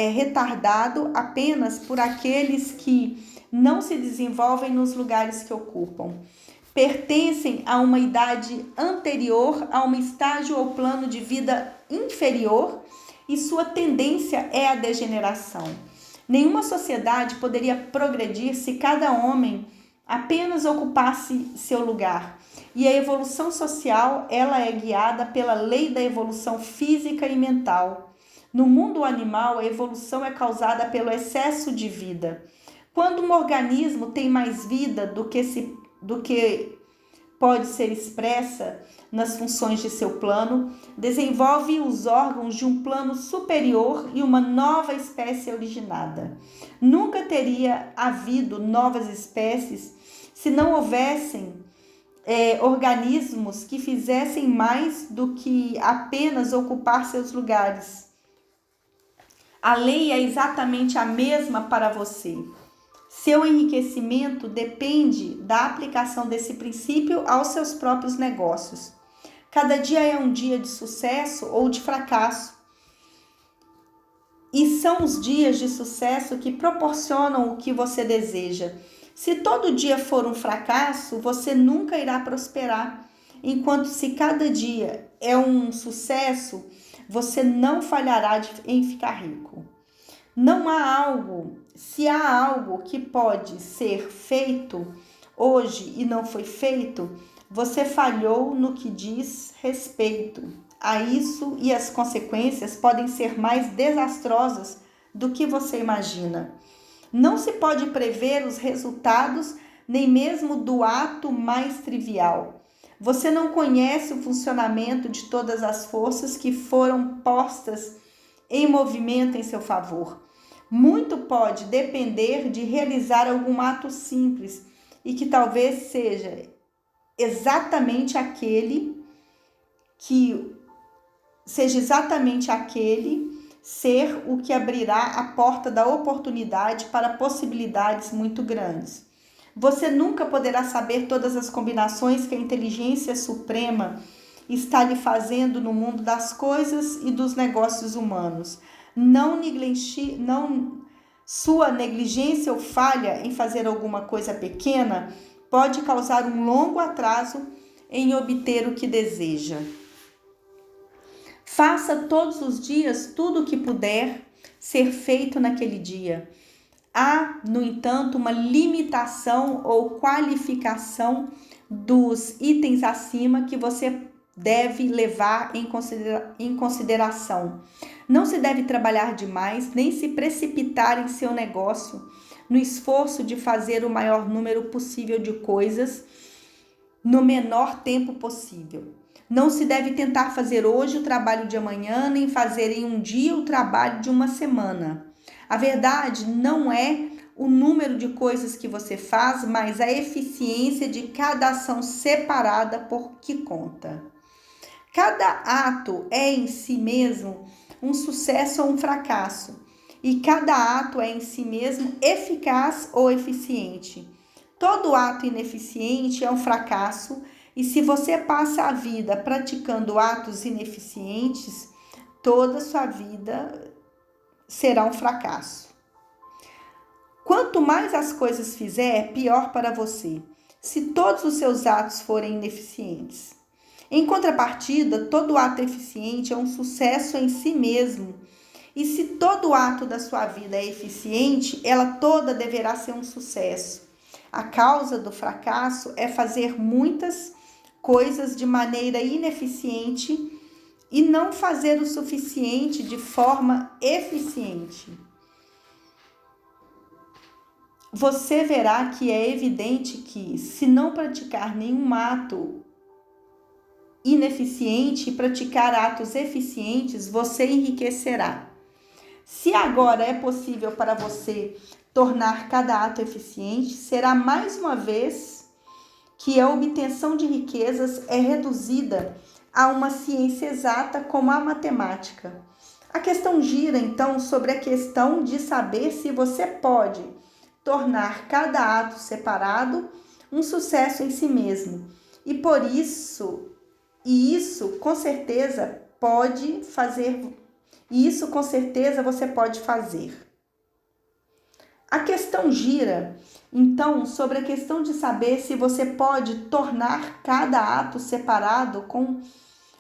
retardado apenas por aqueles que não se desenvolvem nos lugares que ocupam. Pertencem a uma idade anterior, a um estágio ou plano de vida inferior, e sua tendência é a degeneração. Nenhuma sociedade poderia progredir se cada homem apenas ocupasse seu lugar. E a evolução social, ela é guiada pela lei da evolução física e mental. No mundo animal, a evolução é causada pelo excesso de vida. Quando um organismo tem mais vida do que pode ser expressa nas funções de seu plano, desenvolve os órgãos de um plano superior e uma nova espécie originada. Nunca teria havido novas espécies se não houvessem organismos que fizessem mais do que apenas ocupar seus lugares. A lei é exatamente a mesma para você. Seu enriquecimento depende da aplicação desse princípio aos seus próprios negócios. Cada dia é um dia de sucesso ou de fracasso. E são os dias de sucesso que proporcionam o que você deseja. Se todo dia for um fracasso, você nunca irá prosperar. Enquanto se cada dia é um sucesso, você não falhará em ficar rico. Se há algo que pode ser feito hoje e não foi feito, você falhou no que diz respeito a isso, e as consequências podem ser mais desastrosas do que você imagina. Não se pode prever os resultados, nem mesmo do ato mais trivial. Você não conhece o funcionamento de todas as forças que foram postas em movimento em seu favor. Muito pode depender de realizar algum ato simples e que talvez seja exatamente aquele ser o que abrirá a porta da oportunidade para possibilidades muito grandes. Você nunca poderá saber todas as combinações que a inteligência suprema está lhe fazendo no mundo das coisas e dos negócios humanos. Sua negligência ou falha em fazer alguma coisa pequena pode causar um longo atraso em obter o que deseja. Faça todos os dias tudo o que puder ser feito naquele dia. Há, no entanto, uma limitação ou qualificação dos itens acima que você deve levar em consideração. Não se deve trabalhar demais, nem se precipitar em seu negócio, no esforço de fazer o maior número possível de coisas no menor tempo possível. Não se deve tentar fazer hoje o trabalho de amanhã, nem fazer em um dia o trabalho de uma semana. A verdade não é o número de coisas que você faz, mas a eficiência de cada ação separada por que conta. Cada ato é em si mesmo um sucesso ou um fracasso, e cada ato é em si mesmo eficaz ou eficiente. Todo ato ineficiente é um fracasso, e se você passa a vida praticando atos ineficientes, toda a sua vida será um fracasso. Quanto mais as coisas fizer, pior para você, se todos os seus atos forem ineficientes. Em contrapartida, todo ato eficiente é um sucesso em si mesmo. E se todo ato da sua vida é eficiente, ela toda deverá ser um sucesso. A causa do fracasso é fazer muitas coisas de maneira ineficiente e não fazer o suficiente de forma eficiente. Você verá que é evidente que, se não praticar nenhum ato ineficiente e praticar atos eficientes, você enriquecerá. Se agora é possível para você tornar cada ato eficiente, será mais uma vez que a obtenção de riquezas é reduzida a uma ciência exata como a matemática. A questão gira, então, sobre a questão de saber se você pode tornar cada ato separado um sucesso em si mesmo. Isso com certeza você pode fazer. A questão gira, então, sobre a questão de saber se você pode tornar cada ato separado com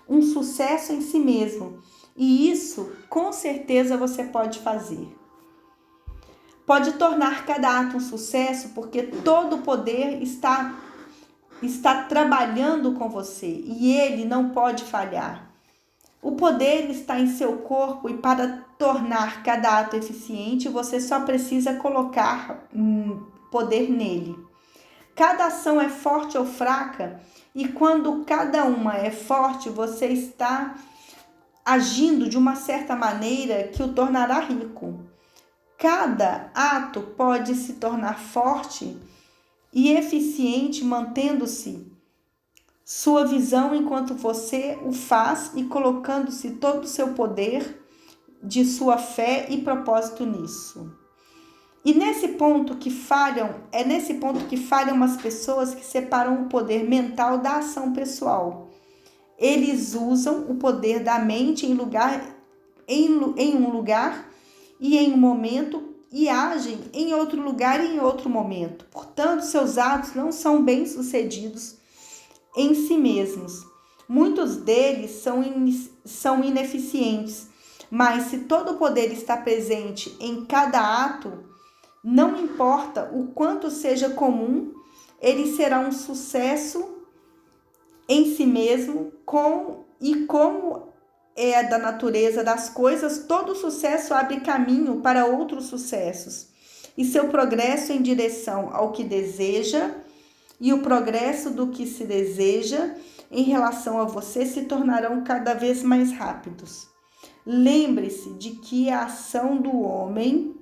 um sucesso em si mesmo. E isso, com certeza, você pode fazer. Pode tornar cada ato um sucesso porque todo o poder está trabalhando com você e ele não pode falhar. O poder está em seu corpo e para tornar cada ato eficiente, você só precisa colocar poder nele. Cada ação é forte ou fraca e quando cada uma é forte, você está agindo de uma certa maneira que o tornará rico. Cada ato pode se tornar forte e eficiente mantendo-se sua visão enquanto você o faz e colocando-se todo o seu poder de sua fé e propósito nisso. E é nesse ponto que falham as pessoas que separam o poder mental da ação pessoal. Eles usam o poder da mente em um lugar e em um momento e agem em outro lugar e em outro momento. Portanto, seus atos não são bem-sucedidos em si mesmos. Muitos deles são ineficientes, mas se todo o poder está presente em cada ato, não importa o quanto seja comum, ele será um sucesso em si mesmo, como é da natureza das coisas, todo sucesso abre caminho para outros sucessos. e seu progresso em direção ao que deseja e o progresso do que se deseja em relação a você se tornarão cada vez mais rápidos. Lembre-se de que a ação do homem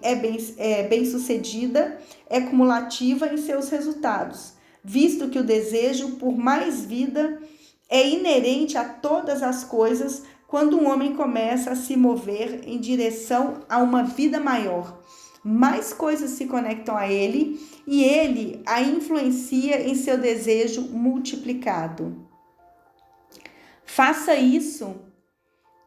é bem-sucedida, é cumulativa em seus resultados, visto que o desejo por mais vida é inerente a todas as coisas quando um homem começa a se mover em direção a uma vida maior. Mais coisas se conectam a ele e ele a influencia em seu desejo multiplicado. Faça isso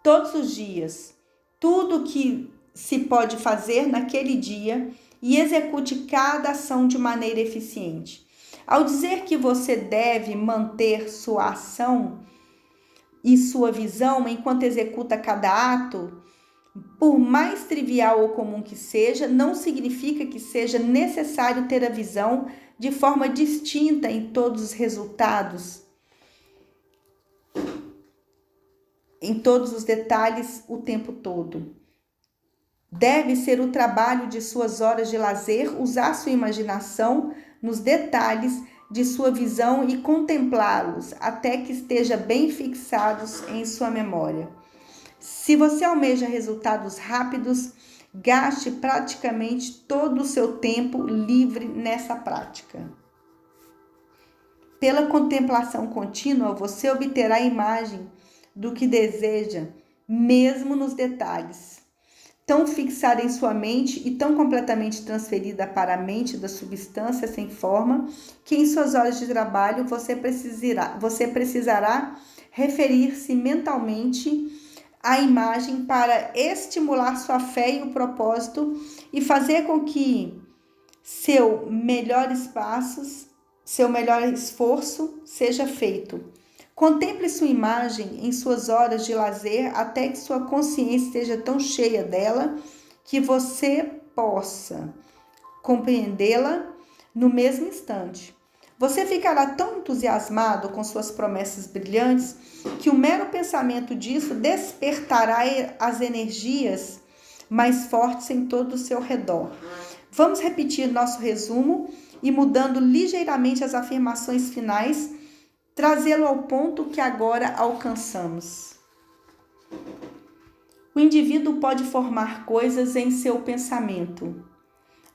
todos os dias, tudo que se pode fazer naquele dia e execute cada ação de maneira eficiente. Ao dizer que você deve manter sua ação e sua visão enquanto executa cada ato, por mais trivial ou comum que seja, não significa que seja necessário ter a visão de forma distinta em todos os resultados, em todos os detalhes o tempo todo. Deve ser o trabalho de suas horas de lazer usar sua imaginação nos detalhes de sua visão e contemplá-los até que estejam bem fixados em sua memória. Se você almeja resultados rápidos, gaste praticamente todo o seu tempo livre nessa prática. Pela contemplação contínua, você obterá a imagem do que deseja, mesmo nos detalhes. Tão fixada em sua mente e tão completamente transferida para a mente da substância sem forma, que em suas horas de trabalho você precisará referir-se mentalmente à imagem para estimular sua fé e o propósito e fazer com que seu melhor esforço seja feito. Contemple sua imagem em suas horas de lazer até que sua consciência esteja tão cheia dela que você possa compreendê-la no mesmo instante. Você ficará tão entusiasmado com suas promessas brilhantes que o mero pensamento disso despertará as energias mais fortes em todo o seu redor. Vamos repetir nosso resumo e, mudando ligeiramente as afirmações finais, trazê-lo ao ponto que agora alcançamos. O indivíduo pode formar coisas em seu pensamento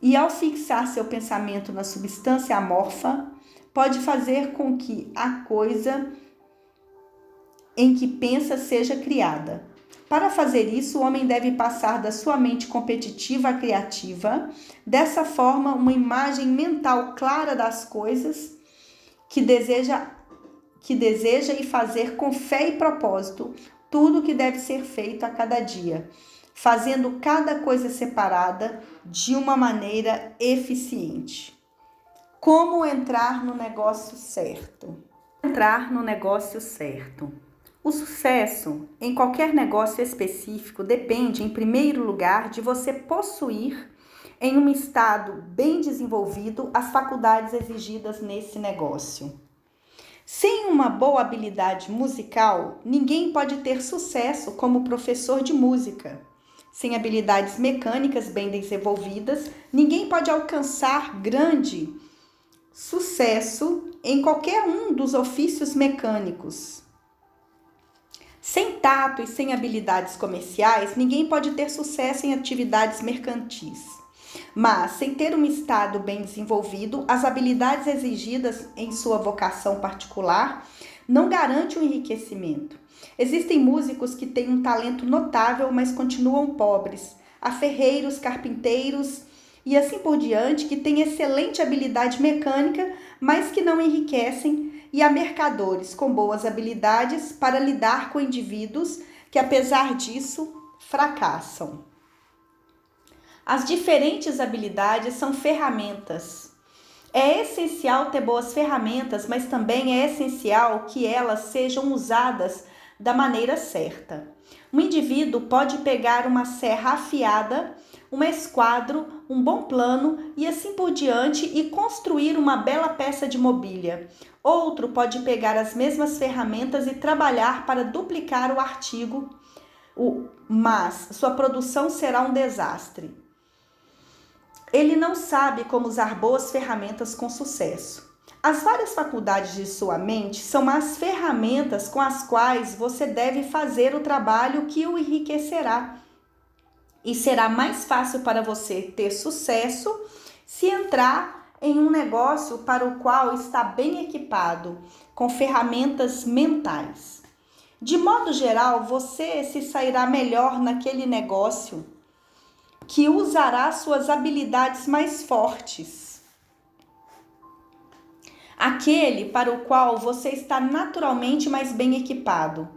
e, ao fixar seu pensamento na substância amorfa, pode fazer com que a coisa em que pensa seja criada. Para fazer isso, o homem deve passar da sua mente competitiva à criativa. Dessa forma, uma imagem mental clara das coisas que deseja e fazer com fé e propósito tudo o que deve ser feito a cada dia, fazendo cada coisa separada de uma maneira eficiente. Como entrar no negócio certo? Entrar no negócio certo. O sucesso em qualquer negócio específico depende, em primeiro lugar, de você possuir, em um estado bem desenvolvido, as faculdades exigidas nesse negócio. Sem uma boa habilidade musical, ninguém pode ter sucesso como professor de música. Sem habilidades mecânicas bem desenvolvidas, ninguém pode alcançar grande sucesso em qualquer um dos ofícios mecânicos. Sem tato e sem habilidades comerciais, ninguém pode ter sucesso em atividades mercantis. Mas, sem ter um estado bem desenvolvido, as habilidades exigidas em sua vocação particular não garantem o enriquecimento. Existem músicos que têm um talento notável, mas continuam pobres. Há ferreiros, carpinteiros e assim por diante que têm excelente habilidade mecânica, mas que não enriquecem. E há mercadores com boas habilidades para lidar com indivíduos que, apesar disso, fracassam. As diferentes habilidades são ferramentas. É essencial ter boas ferramentas, mas também é essencial que elas sejam usadas da maneira certa. Um indivíduo pode pegar uma serra afiada, um esquadro, um bom plano e assim por diante e construir uma bela peça de mobília. Outro pode pegar as mesmas ferramentas e trabalhar para duplicar o artigo, mas sua produção será um desastre. Ele não sabe como usar boas ferramentas com sucesso. As várias faculdades de sua mente são as ferramentas com as quais você deve fazer o trabalho que o enriquecerá. E será mais fácil para você ter sucesso se entrar em um negócio para o qual está bem equipado, com ferramentas mentais. De modo geral, você se sairá melhor naquele negócio que usará suas habilidades mais fortes. Aquele para o qual você está naturalmente mais bem equipado.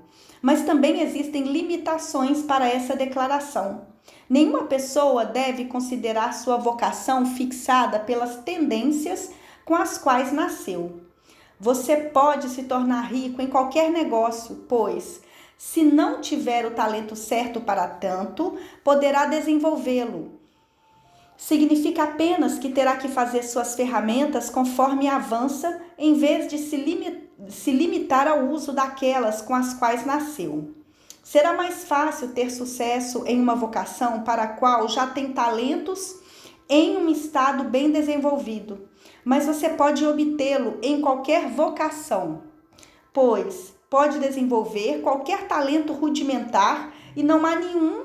Mas também existem limitações para essa declaração. Nenhuma pessoa deve considerar sua vocação fixada pelas tendências com as quais nasceu. Você pode se tornar rico em qualquer negócio, pois, se não tiver o talento certo para tanto, poderá desenvolvê-lo. Significa apenas que terá que fazer suas ferramentas conforme avança, em vez de se limitar ao uso daquelas com as quais nasceu. Será mais fácil ter sucesso em uma vocação para a qual já tem talentos em um estado bem desenvolvido, mas você pode obtê-lo em qualquer vocação, pois pode desenvolver qualquer talento rudimentar e não há nenhum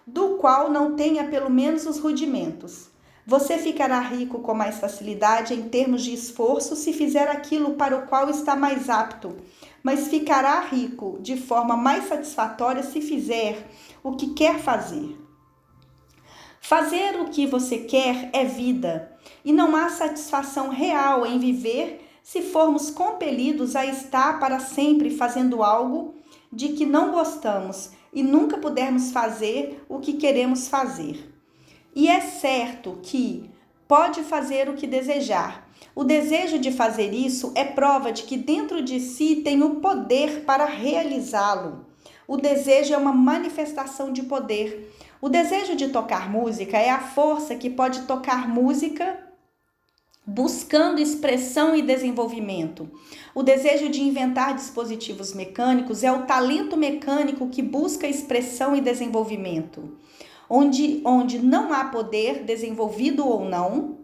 do qual não tenha pelo menos os rudimentos. Você ficará rico com mais facilidade em termos de esforço se fizer aquilo para o qual está mais apto, mas ficará rico de forma mais satisfatória se fizer o que quer fazer. Fazer o que você quer é vida, e não há satisfação real em viver se formos compelidos a estar para sempre fazendo algo de que não gostamos e nunca pudermos fazer o que queremos fazer. E é certo que pode fazer o que desejar. O desejo de fazer isso é prova de que dentro de si tem o poder para realizá-lo. O desejo é uma manifestação de poder. O desejo de tocar música é a força que pode tocar música buscando expressão e desenvolvimento. O desejo de inventar dispositivos mecânicos é o talento mecânico que busca expressão e desenvolvimento. Onde não há poder, desenvolvido ou não,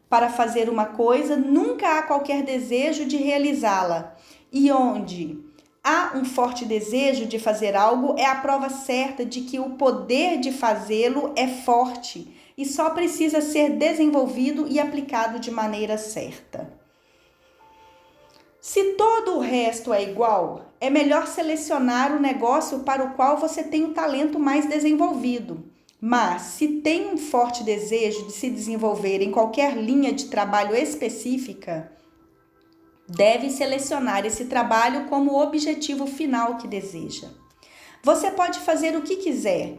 para fazer uma coisa, nunca há qualquer desejo de realizá-la. E onde há um forte desejo de fazer algo, é a prova certa de que o poder de fazê-lo é forte e só precisa ser desenvolvido e aplicado de maneira certa. Se todo o resto é igual, é melhor selecionar o negócio para o qual você tem um talento mais desenvolvido. Mas, se tem um forte desejo de se desenvolver em qualquer linha de trabalho específica, deve selecionar esse trabalho como o objetivo final que deseja. Você pode fazer o que quiser,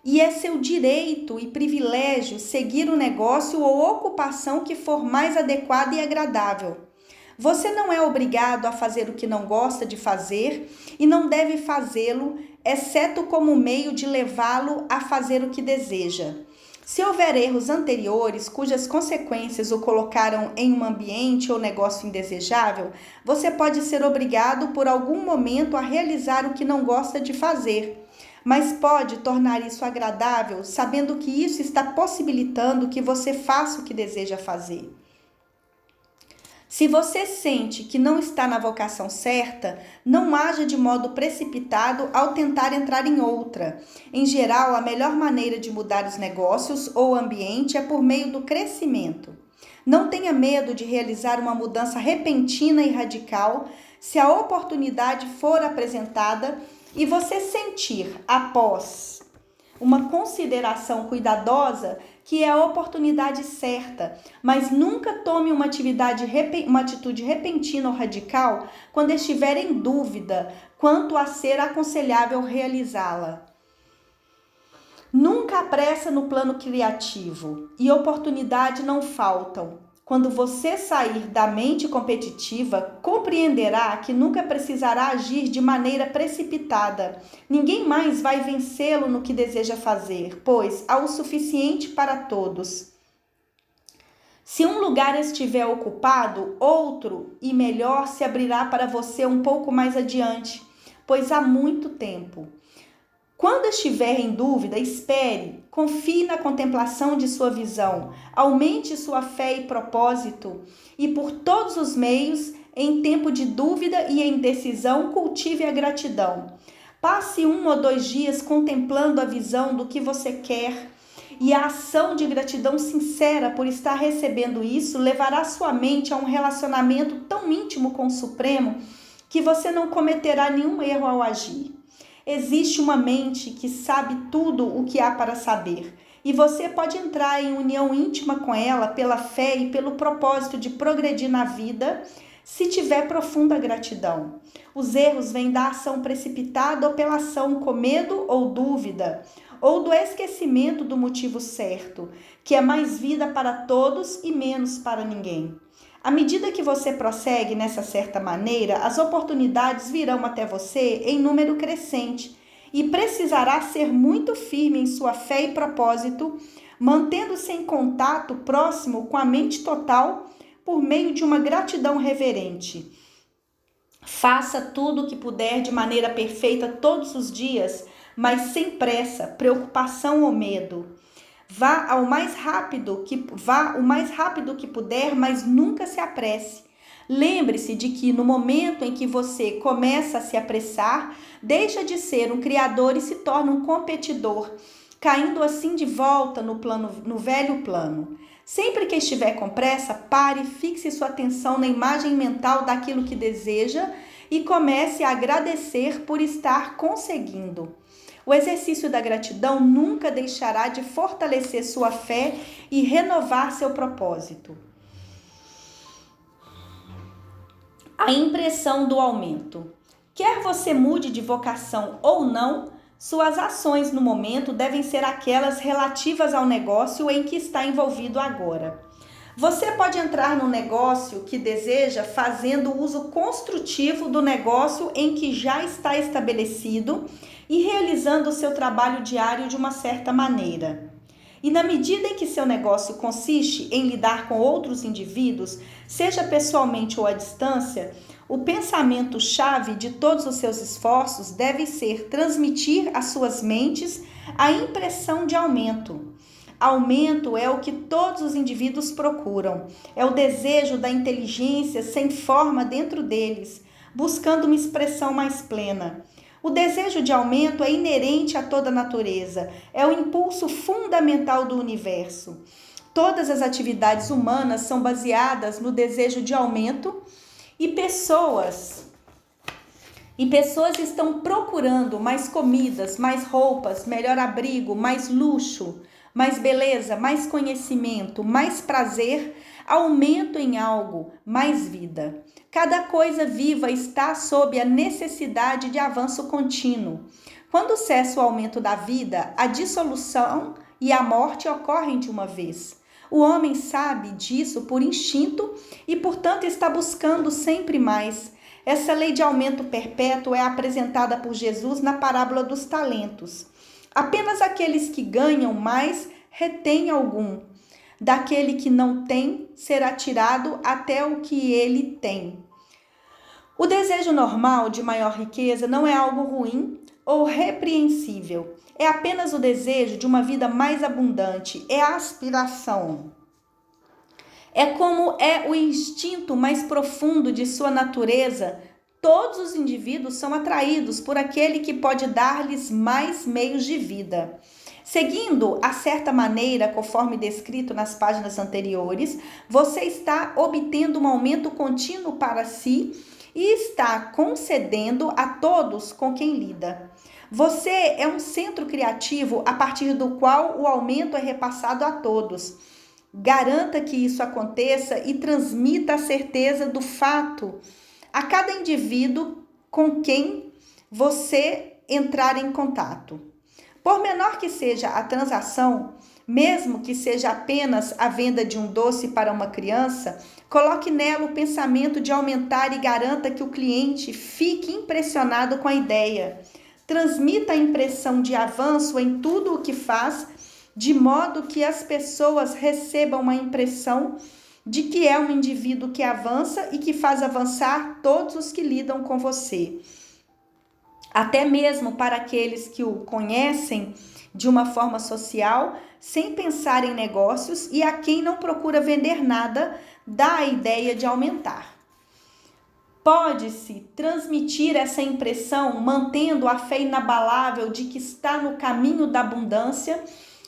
e é seu direito e privilégio seguir o negócio ou ocupação que for mais adequada e agradável. Você não é obrigado a fazer o que não gosta de fazer e não deve fazê-lo, exceto como meio de levá-lo a fazer o que deseja. Se houver erros anteriores cujas consequências o colocaram em um ambiente ou negócio indesejável, você pode ser obrigado por algum momento a realizar o que não gosta de fazer, mas pode tornar isso agradável, sabendo que isso está possibilitando que você faça o que deseja fazer. Se você sente que não está na vocação certa, não haja de modo precipitado ao tentar entrar em outra. Em geral, a melhor maneira de mudar os negócios ou o ambiente é por meio do crescimento. Não tenha medo de realizar uma mudança repentina e radical se a oportunidade for apresentada e você sentir, após uma consideração cuidadosa, que é a oportunidade certa, mas nunca tome uma atitude repentina ou radical quando estiver em dúvida quanto a ser aconselhável realizá-la. Nunca há pressa no plano criativo e oportunidade não faltam. Quando você sair da mente competitiva, compreenderá que nunca precisará agir de maneira precipitada. Ninguém mais vai vencê-lo no que deseja fazer, pois há o suficiente para todos. Se um lugar estiver ocupado, outro e melhor se abrirá para você um pouco mais adiante, pois há muito tempo. Quando estiver em dúvida, espere, confie na contemplação de sua visão, aumente sua fé e propósito, e por todos os meios, em tempo de dúvida e indecisão, cultive a gratidão. Passe 1 ou 2 dias contemplando a visão do que você quer, e a ação de gratidão sincera por estar recebendo isso levará sua mente a um relacionamento tão íntimo com o Supremo que você não cometerá nenhum erro ao agir. Existe uma mente que sabe tudo o que há para saber, e você pode entrar em união íntima com ela pela fé e pelo propósito de progredir na vida, se tiver profunda gratidão. Os erros vêm da ação precipitada ou pela ação com medo ou dúvida, ou do esquecimento do motivo certo, que é mais vida para todos e menos para ninguém. À medida que você prossegue nessa certa maneira, as oportunidades virão até você em número crescente e precisará ser muito firme em sua fé e propósito, mantendo-se em contato próximo com a mente total por meio de uma gratidão reverente. Faça tudo o que puder de maneira perfeita todos os dias, mas sem pressa, preocupação ou medo. Vá o mais rápido que puder, mas nunca se apresse. Lembre-se de que no momento em que você começa a se apressar, deixa de ser um criador e se torna um competidor, caindo assim de volta no velho plano. Sempre que estiver com pressa, pare, fixe sua atenção na imagem mental daquilo que deseja e comece a agradecer por estar conseguindo. O exercício da gratidão nunca deixará de fortalecer sua fé e renovar seu propósito. A impressão do aumento. Quer você mude de vocação ou não, suas ações no momento devem ser aquelas relativas ao negócio em que está envolvido agora. Você pode entrar no negócio que deseja fazendo uso construtivo do negócio em que já está estabelecido e realizando o seu trabalho diário de uma certa maneira. E na medida em que seu negócio consiste em lidar com outros indivíduos, seja pessoalmente ou à distância, o pensamento-chave de todos os seus esforços deve ser transmitir às suas mentes a impressão de aumento. Aumento é o que todos os indivíduos procuram. É o desejo da inteligência sem forma dentro deles, buscando uma expressão mais plena. O desejo de aumento é inerente a toda a natureza, é o impulso fundamental do universo. Todas as atividades humanas são baseadas no desejo de aumento e pessoas estão procurando mais comidas, mais roupas, melhor abrigo, mais luxo, mais beleza, mais conhecimento, mais prazer, aumento em algo, mais vida. Cada coisa viva está sob a necessidade de avanço contínuo. Quando cessa o aumento da vida, a dissolução e a morte ocorrem de uma vez. O homem sabe disso por instinto e, portanto, está buscando sempre mais. Essa lei de aumento perpétuo é apresentada por Jesus na parábola dos talentos. Apenas aqueles que ganham mais retêm algum. Daquele que não tem, será tirado até o que ele tem. O desejo normal de maior riqueza não é algo ruim ou repreensível. É apenas o desejo de uma vida mais abundante, é a aspiração. É como é o instinto mais profundo de sua natureza. Todos os indivíduos são atraídos por aquele que pode dar-lhes mais meios de vida. Seguindo a certa maneira, conforme descrito nas páginas anteriores, você está obtendo um aumento contínuo para si e está concedendo a todos com quem lida. Você é um centro criativo a partir do qual o aumento é repassado a todos. Garanta que isso aconteça e transmita a certeza do fato a cada indivíduo com quem você entrar em contato. Por menor que seja a transação, mesmo que seja apenas a venda de um doce para uma criança, coloque nela o pensamento de aumentar e garanta que o cliente fique impressionado com a ideia. Transmita a impressão de avanço em tudo o que faz, de modo que as pessoas recebam uma impressão de que é um indivíduo que avança e que faz avançar todos os que lidam com você. até mesmo para aqueles que o conhecem de uma forma social, sem pensar em negócios, e a quem não procura vender nada, dá a ideia de aumentar. Pode-se transmitir essa impressão mantendo a fé inabalável de que está no caminho da abundância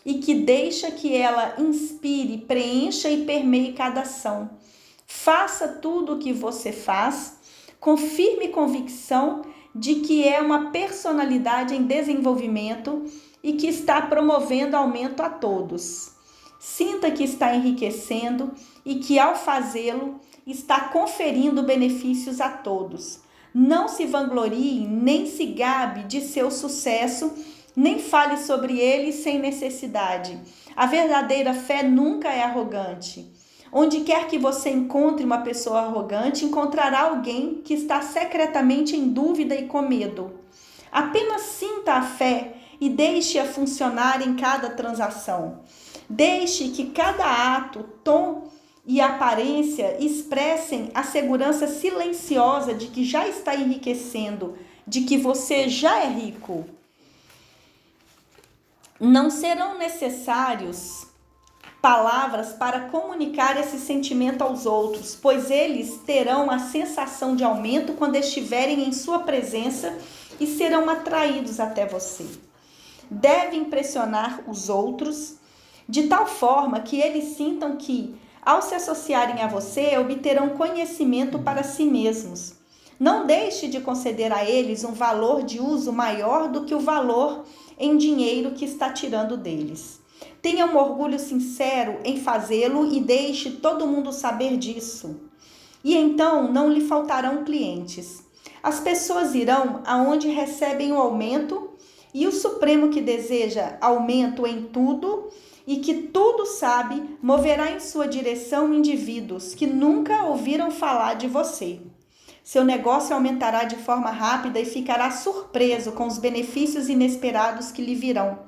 e que deixa que ela inspire, preencha e permeie cada ação. Faça tudo o que você faz com firme convicção de que é uma personalidade em desenvolvimento e que está promovendo aumento a todos. Sinta que está enriquecendo e que, ao fazê-lo, está conferindo benefícios a todos. Não se vanglorie, nem se gabe de seu sucesso, nem fale sobre ele sem necessidade. A verdadeira fé nunca é arrogante. Onde quer que você encontre uma pessoa arrogante, encontrará alguém que está secretamente em dúvida e com medo. Apenas sinta a fé e deixe-a funcionar em cada transação. Deixe que cada ato, tom e aparência expressem a segurança silenciosa de que já está enriquecendo, de que você já é rico. Não serão necessários palavras para comunicar esse sentimento aos outros, pois eles terão a sensação de aumento quando estiverem em sua presença e serão atraídos até você. Deve impressionar os outros de tal forma que eles sintam que, ao se associarem a você, obterão conhecimento para si mesmos. Não deixe de conceder a eles um valor de uso maior do que o valor em dinheiro que está tirando deles. Tenha um orgulho sincero em fazê-lo e deixe todo mundo saber disso. E então não lhe faltarão clientes. As pessoas irão aonde recebem o aumento, e o Supremo, que deseja aumento em tudo e que tudo sabe, moverá em sua direção indivíduos que nunca ouviram falar de você. Seu negócio aumentará de forma rápida e ficará surpreso com os benefícios inesperados que lhe virão.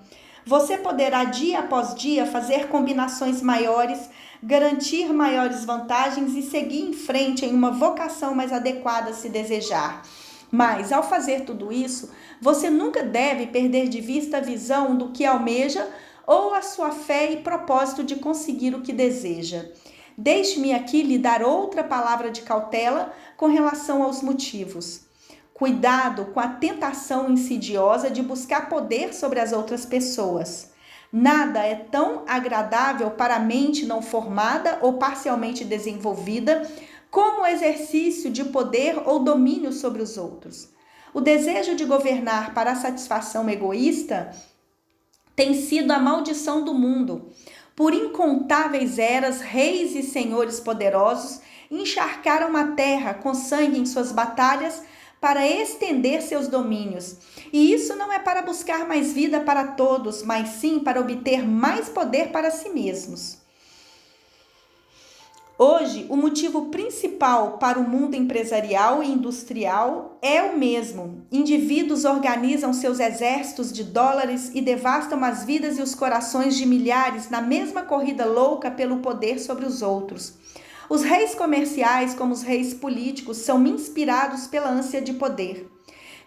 Você poderá dia após dia fazer combinações maiores, garantir maiores vantagens e seguir em frente em uma vocação mais adequada se desejar. Mas, ao fazer tudo isso, você nunca deve perder de vista a visão do que almeja ou a sua fé e propósito de conseguir o que deseja. Deixe-me aqui lhe dar outra palavra de cautela com relação aos motivos. Cuidado com a tentação insidiosa de buscar poder sobre as outras pessoas. Nada é tão agradável para a mente não formada ou parcialmente desenvolvida como o exercício de poder ou domínio sobre os outros. O desejo de governar para a satisfação egoísta tem sido a maldição do mundo. Por incontáveis eras, reis e senhores poderosos encharcaram a terra com sangue em suas batalhas para estender seus domínios. E isso não é para buscar mais vida para todos, mas sim para obter mais poder para si mesmos. Hoje, o motivo principal para o mundo empresarial e industrial é o mesmo. Indivíduos organizam seus exércitos de dólares e devastam as vidas e os corações de milhares na mesma corrida louca pelo poder sobre os outros. Os reis comerciais, como os reis políticos, são inspirados pela ânsia de poder.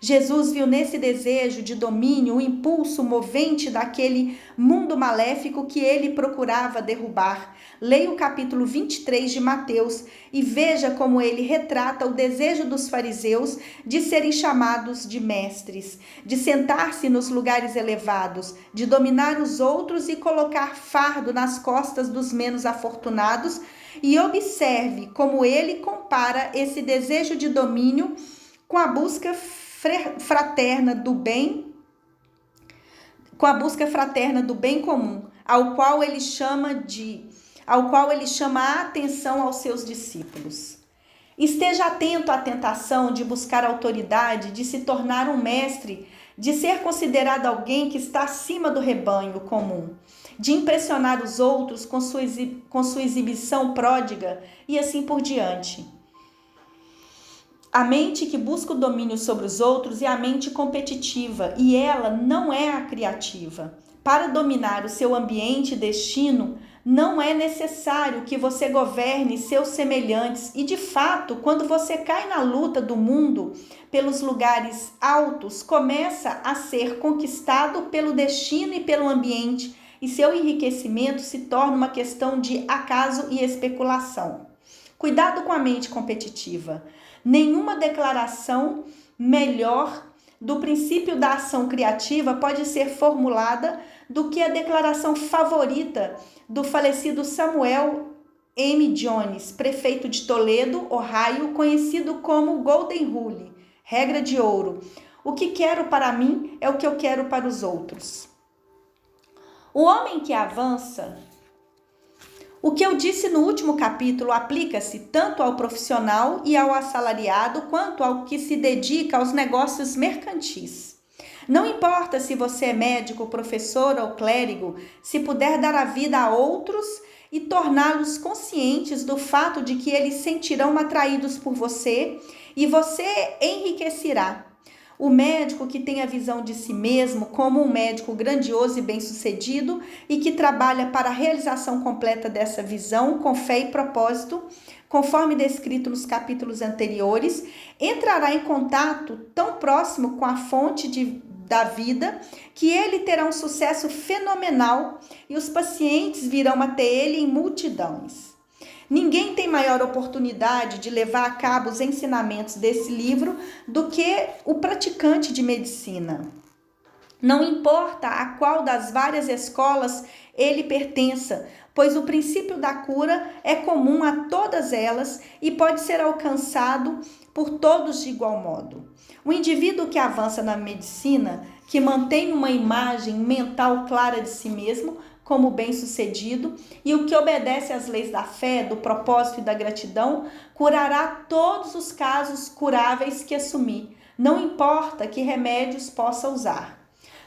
Jesus viu nesse desejo de domínio o impulso movente daquele mundo maléfico que ele procurava derrubar. Leia o capítulo 23 de Mateus e veja como ele retrata o desejo dos fariseus de serem chamados de mestres, de sentar-se nos lugares elevados, de dominar os outros e colocar fardo nas costas dos menos afortunados. E observe como ele compara esse desejo de domínio com a busca fraterna do bem, comum, ao qual ele chama a atenção aos seus discípulos. Esteja atento à tentação de buscar autoridade, de se tornar um mestre, de ser considerado alguém que está acima do rebanho comum, de impressionar os outros com sua exibição pródiga e assim por diante. A mente que busca o domínio sobre os outros é a mente competitiva e ela não é a criativa. Para dominar o seu ambiente e destino, não é necessário que você governe seus semelhantes e, de fato, quando você cai na luta do mundo pelos lugares altos, começa a ser conquistado pelo destino e pelo ambiente, e seu enriquecimento se torna uma questão de acaso e especulação. Cuidado com a mente competitiva. Nenhuma declaração melhor do princípio da ação criativa pode ser formulada do que a declaração favorita do falecido Samuel M. Jones, prefeito de Toledo, Ohio, conhecido como Golden Rule, regra de ouro. O que quero para mim é o que eu quero para os outros. O homem que avança. O que eu disse no último capítulo aplica-se tanto ao profissional e ao assalariado quanto ao que se dedica aos negócios mercantis. Não importa se você é médico, professor ou clérigo, se puder dar a vida a outros e torná-los conscientes do fato de que eles sentirão atraídos por você e você enriquecerá. O médico que tem a visão de si mesmo como um médico grandioso e bem-sucedido e que trabalha para a realização completa dessa visão com fé e propósito, conforme descrito nos capítulos anteriores, entrará em contato tão próximo com a fonte da vida que ele terá um sucesso fenomenal e os pacientes virão até ele em multidões. Ninguém tem maior oportunidade de levar a cabo os ensinamentos desse livro do que o praticante de medicina. Não importa a qual das várias escolas ele pertença, pois o princípio da cura é comum a todas elas e pode ser alcançado por todos de igual modo. O indivíduo que avança na medicina, que mantém uma imagem mental clara de si mesmo, como bem-sucedido, e o que obedece às leis da fé, do propósito e da gratidão, curará todos os casos curáveis que assumir, não importa que remédios possa usar.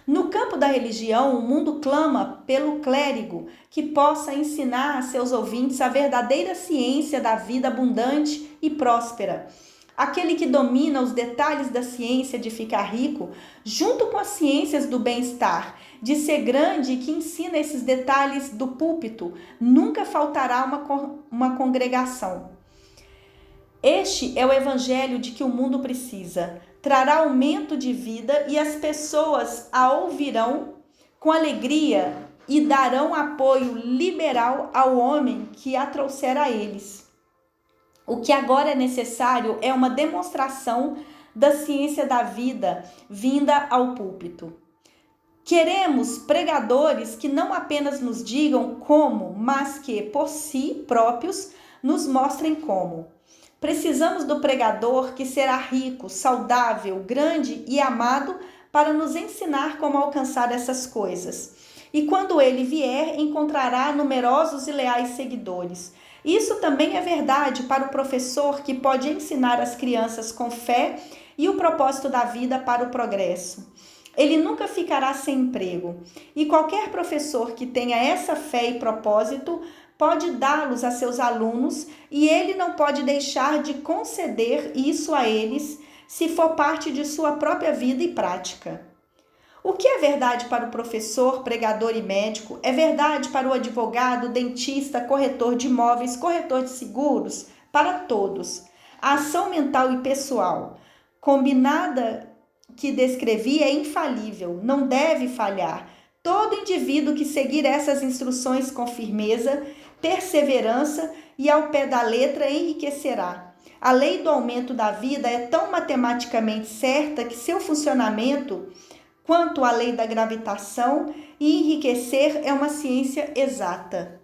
No campo da religião, o mundo clama pelo clérigo que possa ensinar a seus ouvintes a verdadeira ciência da vida abundante e próspera. Aquele que domina os detalhes da ciência de ficar rico, junto com as ciências do bem-estar, de ser grande e que ensina esses detalhes do púlpito, nunca faltará uma congregação. Este é o evangelho de que o mundo precisa. Trará aumento de vida e as pessoas a ouvirão com alegria e darão apoio liberal ao homem que a trouxer a eles. O que agora é necessário é uma demonstração da ciência da vida vinda ao púlpito. Queremos pregadores que não apenas nos digam como, mas que, por si próprios, nos mostrem como. Precisamos do pregador que será rico, saudável, grande e amado para nos ensinar como alcançar essas coisas. E quando ele vier, encontrará numerosos e leais seguidores. Isso também é verdade para o professor que pode ensinar as crianças com fé e o propósito da vida para o progresso. Ele nunca ficará sem emprego. E qualquer professor que tenha essa fé e propósito pode dá-los a seus alunos e ele não pode deixar de conceder isso a eles se for parte de sua própria vida e prática. O que é verdade para o professor, pregador e médico, é verdade para o advogado, dentista, corretor de imóveis, corretor de seguros, para todos. A ação mental e pessoal, combinada que descrevi, é infalível, não deve falhar. Todo indivíduo que seguir essas instruções com firmeza, perseverança e ao pé da letra enriquecerá. A lei do aumento da vida é tão matematicamente certa que seu funcionamento quanto à lei da gravitação, e enriquecer é uma ciência exata.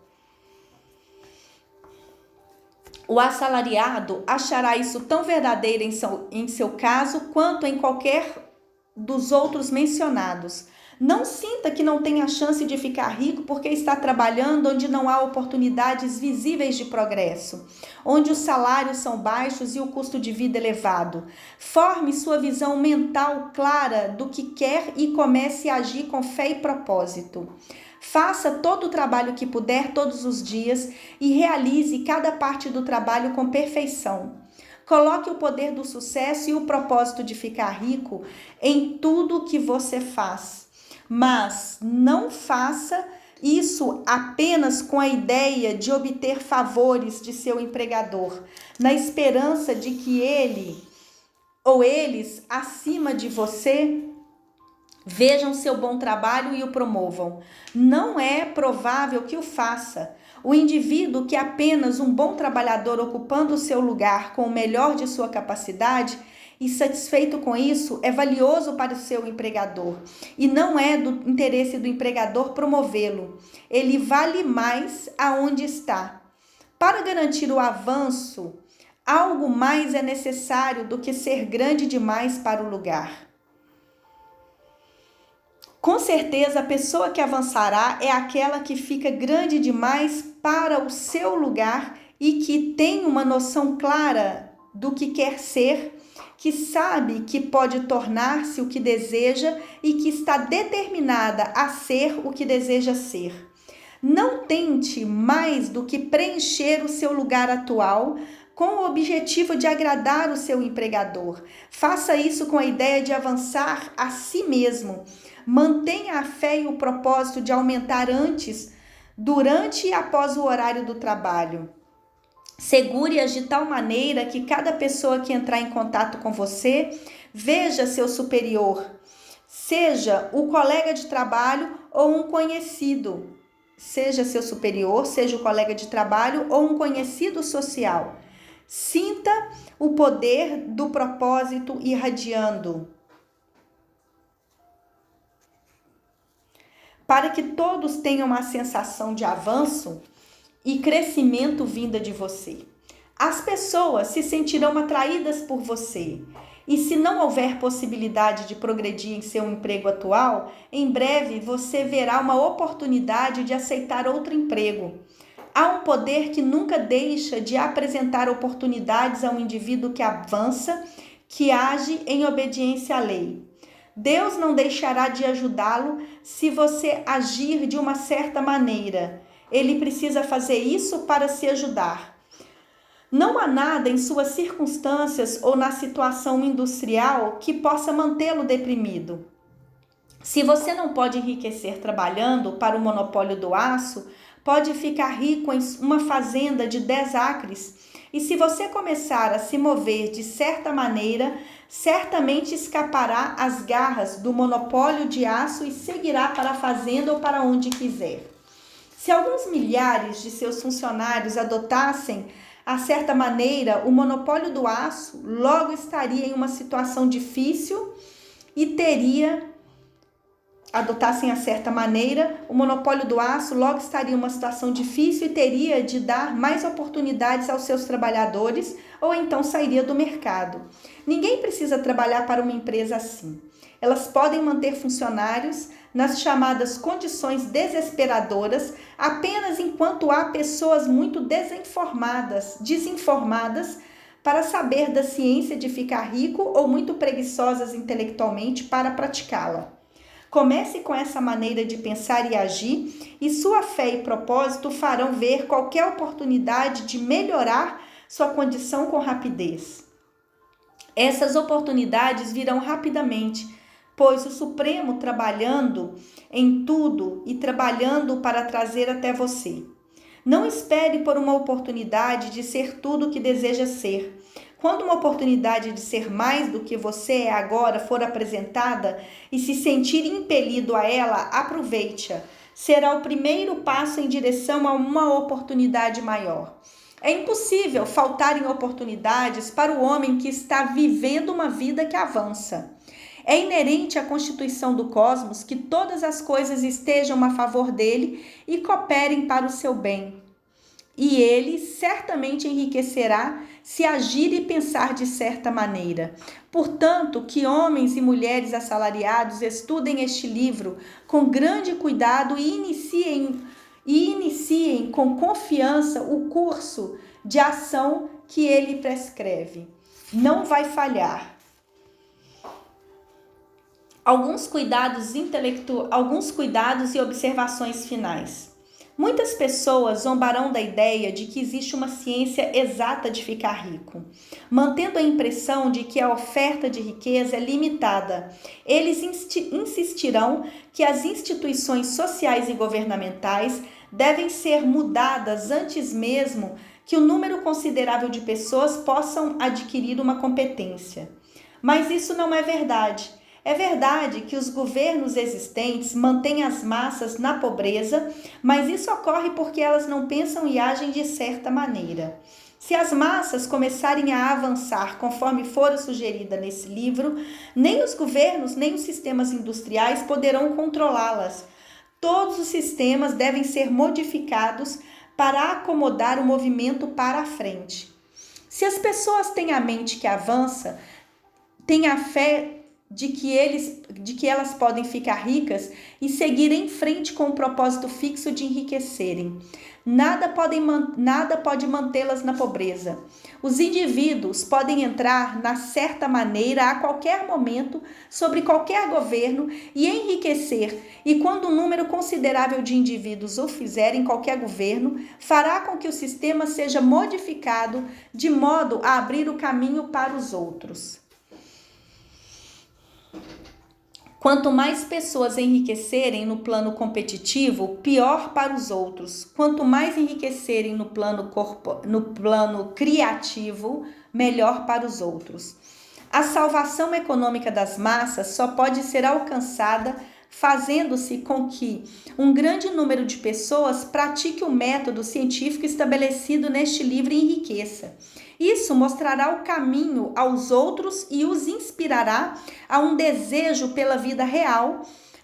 O assalariado achará isso tão verdadeiro em seu caso quanto em qualquer dos outros mencionados. Não sinta que não tem a chance de ficar rico porque está trabalhando onde não há oportunidades visíveis de progresso, onde os salários são baixos e o custo de vida elevado. Forme sua visão mental clara do que quer e comece a agir com fé e propósito. Faça todo o trabalho que puder todos os dias e realize cada parte do trabalho com perfeição. Coloque o poder do sucesso e o propósito de ficar rico em tudo que você faz. Mas não faça isso apenas com a ideia de obter favores de seu empregador, na esperança de que ele ou eles acima de você vejam seu bom trabalho e o promovam. Não é provável que o faça. O indivíduo que é apenas um bom trabalhador ocupando o seu lugar com o melhor de sua capacidade e satisfeito com isso é valioso para o seu empregador e não é do interesse do empregador promovê-lo. Ele vale mais aonde está. Para garantir o avanço, algo mais é necessário do que ser grande demais para o lugar. Com certeza, a pessoa que avançará é aquela que fica grande demais para o seu lugar e que tem uma noção clara do que quer ser, que sabe que pode tornar-se o que deseja e que está determinada a ser o que deseja ser. Não tente mais do que preencher o seu lugar atual com o objetivo de agradar o seu empregador. Faça isso com a ideia de avançar a si mesmo. Mantenha a fé e o propósito de aumentar antes, durante e após o horário do trabalho. Segure-as de tal maneira que cada pessoa que entrar em contato com você veja seu superior, seja o colega de trabalho ou um conhecido. Seja seu superior, seja o colega de trabalho ou um conhecido social. Sinta o poder do propósito irradiando. Para que todos tenham uma sensação de avanço e crescimento vinda de você. As pessoas se sentirão atraídas por você. E se não houver possibilidade de progredir em seu emprego atual, em breve você verá uma oportunidade de aceitar outro emprego. Há um poder que nunca deixa de apresentar oportunidades a um indivíduo que avança, que age em obediência à lei. Deus não deixará de ajudá-lo se você agir de uma certa maneira. Ele precisa fazer isso para se ajudar. Não há nada em suas circunstâncias ou na situação industrial que possa mantê-lo deprimido. Se você não pode enriquecer trabalhando para o monopólio do aço, pode ficar rico em uma fazenda de 10 acres. E se você começar a se mover de certa maneira, certamente escapará às garras do monopólio de aço e seguirá para a fazenda ou para onde quiser. Se alguns milhares de seus funcionários adotassem a certa maneira o monopólio do aço, logo estaria em uma situação difícil e adotassem a certa maneira o monopólio do aço, logo estaria em uma situação difícil e teria de dar mais oportunidades aos seus trabalhadores ou então sairia do mercado. Ninguém precisa trabalhar para uma empresa assim. Elas podem manter funcionários nas chamadas condições desesperadoras apenas enquanto há pessoas muito desinformadas para saber da ciência de ficar rico ou muito preguiçosas intelectualmente para praticá-la. Comece com essa maneira de pensar e agir, e sua fé e propósito farão ver qualquer oportunidade de melhorar sua condição com rapidez. Essas oportunidades virão rapidamente, pois o Supremo trabalhando em tudo e trabalhando para trazer até você. Não espere por uma oportunidade de ser tudo o que deseja ser. Quando uma oportunidade de ser mais do que você é agora for apresentada e se sentir impelido a ela, aproveite-a. Será o primeiro passo em direção a uma oportunidade maior. É impossível faltarem oportunidades para o homem que está vivendo uma vida que avança. É inerente à constituição do cosmos que todas as coisas estejam a favor dele e cooperem para o seu bem. E ele certamente enriquecerá se agir e pensar de certa maneira. Portanto, que homens e mulheres assalariados estudem este livro com grande cuidado e iniciem com confiança o curso de ação que ele prescreve. Não vai falhar. Alguns cuidados e observações finais. Muitas pessoas zombarão da ideia de que existe uma ciência exata de ficar rico, mantendo a impressão de que a oferta de riqueza é limitada. Eles insistirão que as instituições sociais e governamentais devem ser mudadas antes mesmo que um número considerável de pessoas possam adquirir uma competência. Mas isso não é verdade. É verdade que os governos existentes mantêm as massas na pobreza, mas isso ocorre porque elas não pensam e agem de certa maneira. Se as massas começarem a avançar conforme for sugerida nesse livro, nem os governos nem os sistemas industriais poderão controlá-las. Todos os sistemas devem ser modificados para acomodar o movimento para a frente. Se as pessoas têm a mente que avança, têm a fé de que elas podem ficar ricas e seguir em frente com o propósito fixo de enriquecerem. Nada pode mantê-las na pobreza. Os indivíduos podem entrar na certa maneira a qualquer momento sobre qualquer governo e enriquecer, e quando um número considerável de indivíduos o fizerem, qualquer governo fará com que o sistema seja modificado de modo a abrir o caminho para os outros. Quanto mais pessoas enriquecerem no plano competitivo, pior para os outros. Quanto mais enriquecerem no plano criativo, melhor para os outros. A salvação econômica das massas só pode ser alcançada fazendo-se com que um grande número de pessoas pratique o método científico estabelecido neste livro e enriqueça. Isso mostrará o caminho aos outros e os inspirará a um desejo pela vida real,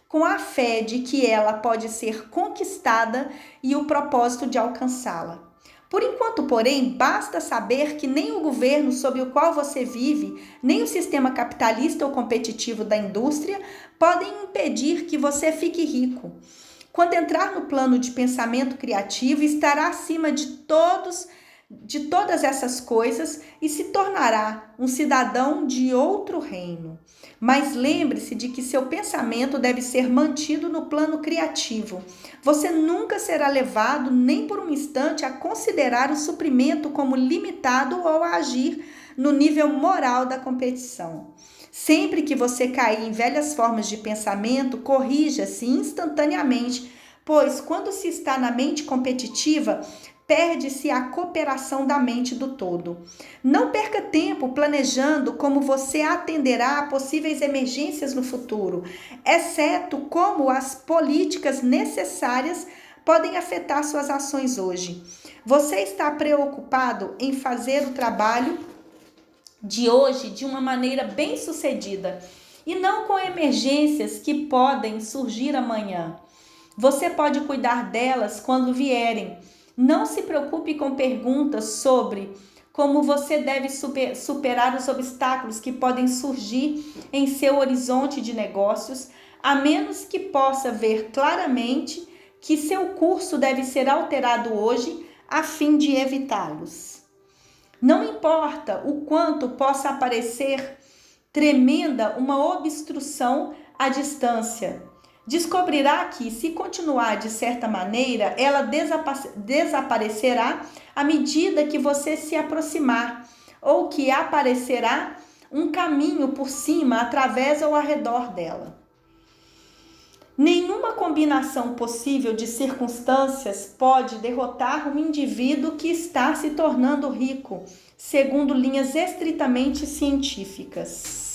com a fé de que ela pode ser conquistada e o propósito de alcançá-la. Por enquanto, porém, basta saber que nem o governo sob o qual você vive, nem o sistema capitalista ou competitivo da indústria podem impedir que você fique rico. Quando entrar no plano de pensamento criativo, estará acima de todas essas coisas e se tornará um cidadão de outro reino. Mas lembre-se de que seu pensamento deve ser mantido no plano criativo. Você nunca será levado nem por um instante a considerar o suprimento como limitado ou a agir no nível moral da competição. Sempre que você cair em velhas formas de pensamento, corrija-se instantaneamente, pois quando se está na mente competitiva, perde-se a cooperação da mente do todo. Não perca tempo planejando como você atenderá a possíveis emergências no futuro, exceto como as políticas necessárias podem afetar suas ações hoje. Você está preocupado em fazer o trabalho de hoje de uma maneira bem-sucedida e não com emergências que podem surgir amanhã. Você pode cuidar delas quando vierem. Não se preocupe com perguntas sobre como você deve superar os obstáculos que podem surgir em seu horizonte de negócios, a menos que possa ver claramente que seu curso deve ser alterado hoje a fim de evitá-los. Não importa o quanto possa aparecer tremenda uma obstrução à distância, descobrirá que, se continuar de certa maneira, ela desaparecerá à medida que você se aproximar, ou que aparecerá um caminho por cima, através ou ao redor dela. Nenhuma combinação possível de circunstâncias pode derrotar um indivíduo que está se tornando rico, segundo linhas estritamente científicas.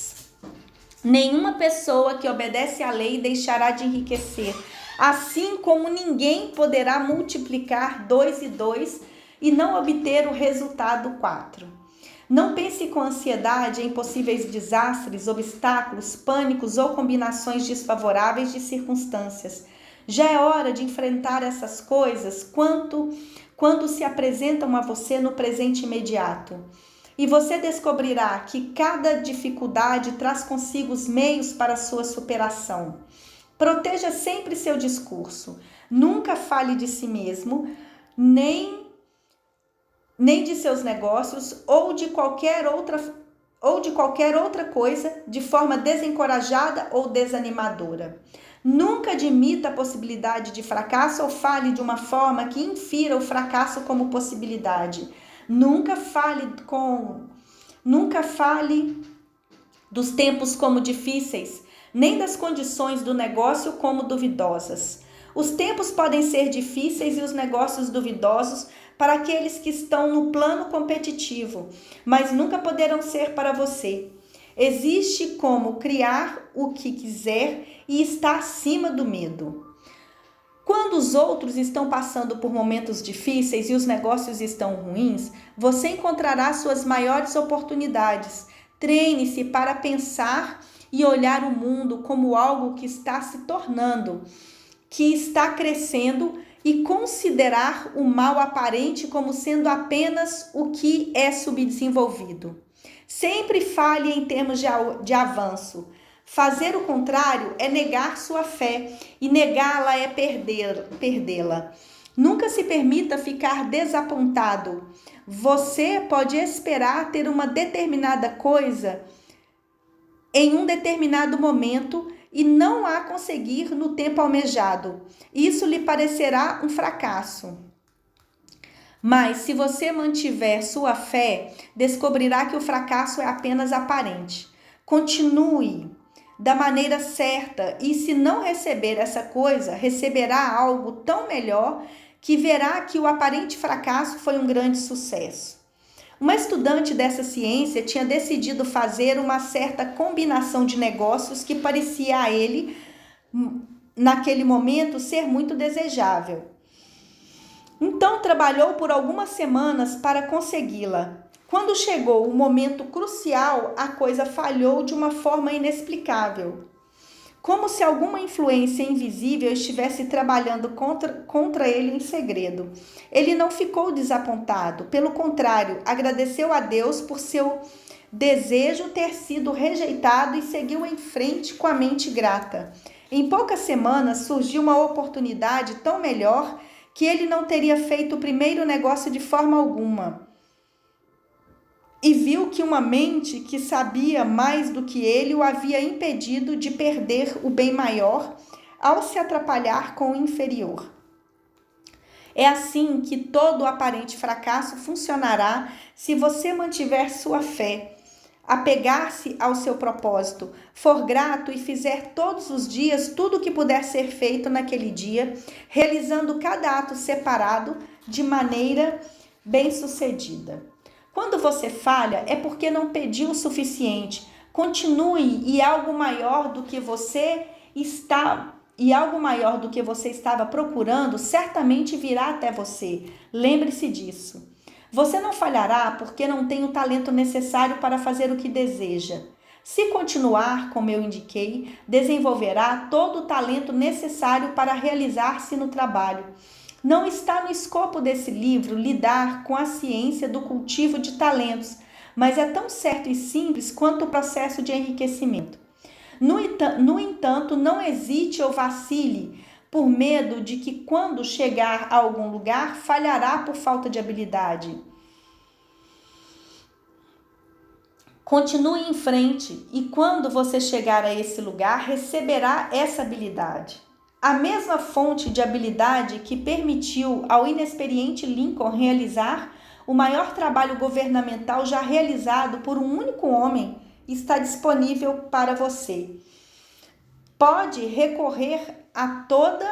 Nenhuma pessoa que obedece à lei deixará de enriquecer, assim como ninguém poderá multiplicar 2 e 2 e não obter o resultado 4. Não pense com ansiedade em possíveis desastres, obstáculos, pânicos ou combinações desfavoráveis de circunstâncias. Já é hora de enfrentar essas coisas quando se apresentam a você no presente imediato. E você descobrirá que cada dificuldade traz consigo os meios para sua superação. Proteja sempre seu discurso. Nunca fale de si mesmo, nem de seus negócios ou de qualquer outra ou de qualquer outra coisa de forma desencorajada ou desanimadora. Nunca admita a possibilidade de fracasso ou fale de uma forma que infira o fracasso como possibilidade. Nunca fale dos tempos como difíceis, nem das condições do negócio como duvidosas. Os tempos podem ser difíceis e os negócios duvidosos para aqueles que estão no plano competitivo, mas nunca poderão ser para você. Existe como criar o que quiser e está acima do medo. Quando os outros estão passando por momentos difíceis e os negócios estão ruins, você encontrará suas maiores oportunidades. Treine-se para pensar e olhar o mundo como algo que está se tornando, que está crescendo, e considerar o mal aparente como sendo apenas o que é subdesenvolvido. Sempre fale em termos de avanço. Fazer o contrário é negar sua fé, e negá-la é perdê-la. Nunca se permita ficar desapontado. Você pode esperar ter uma determinada coisa em um determinado momento e não a conseguir no tempo almejado. Isso lhe parecerá um fracasso. Mas se você mantiver sua fé, descobrirá que o fracasso é apenas aparente. Continue da maneira certa e, se não receber essa coisa, receberá algo tão melhor que verá que o aparente fracasso foi um grande sucesso. Uma estudante dessa ciência tinha decidido fazer uma certa combinação de negócios que parecia a ele, naquele momento, ser muito desejável. Então trabalhou por algumas semanas para consegui-la. Quando chegou o momento crucial, a coisa falhou de uma forma inexplicável. Como se alguma influência invisível estivesse trabalhando contra ele em segredo. Ele não ficou desapontado, pelo contrário, agradeceu a Deus por seu desejo ter sido rejeitado e seguiu em frente com a mente grata. Em poucas semanas surgiu uma oportunidade tão melhor que ele não teria feito o primeiro negócio de forma alguma. E viu que uma mente que sabia mais do que ele o havia impedido de perder o bem maior ao se atrapalhar com o inferior. É assim que todo o aparente fracasso funcionará se você mantiver sua fé, apegar-se ao seu propósito, for grato e fizer todos os dias tudo o que puder ser feito naquele dia, realizando cada ato separado de maneira bem-sucedida. Quando você falha, é porque não pediu o suficiente. Continue e algo maior do que você estava procurando certamente virá até você. Lembre-se disso. Você não falhará porque não tem o talento necessário para fazer o que deseja. Se continuar, como eu indiquei, desenvolverá todo o talento necessário para realizar-se no trabalho. Não está no escopo desse livro lidar com a ciência do cultivo de talentos, mas é tão certo e simples quanto o processo de enriquecimento. No entanto, não hesite ou vacile, por medo de que quando chegar a algum lugar, falhará por falta de habilidade. Continue em frente e quando você chegar a esse lugar, receberá essa habilidade. A mesma fonte de habilidade que permitiu ao inexperiente Lincoln realizar o maior trabalho governamental já realizado por um único homem está disponível para você. Pode recorrer a toda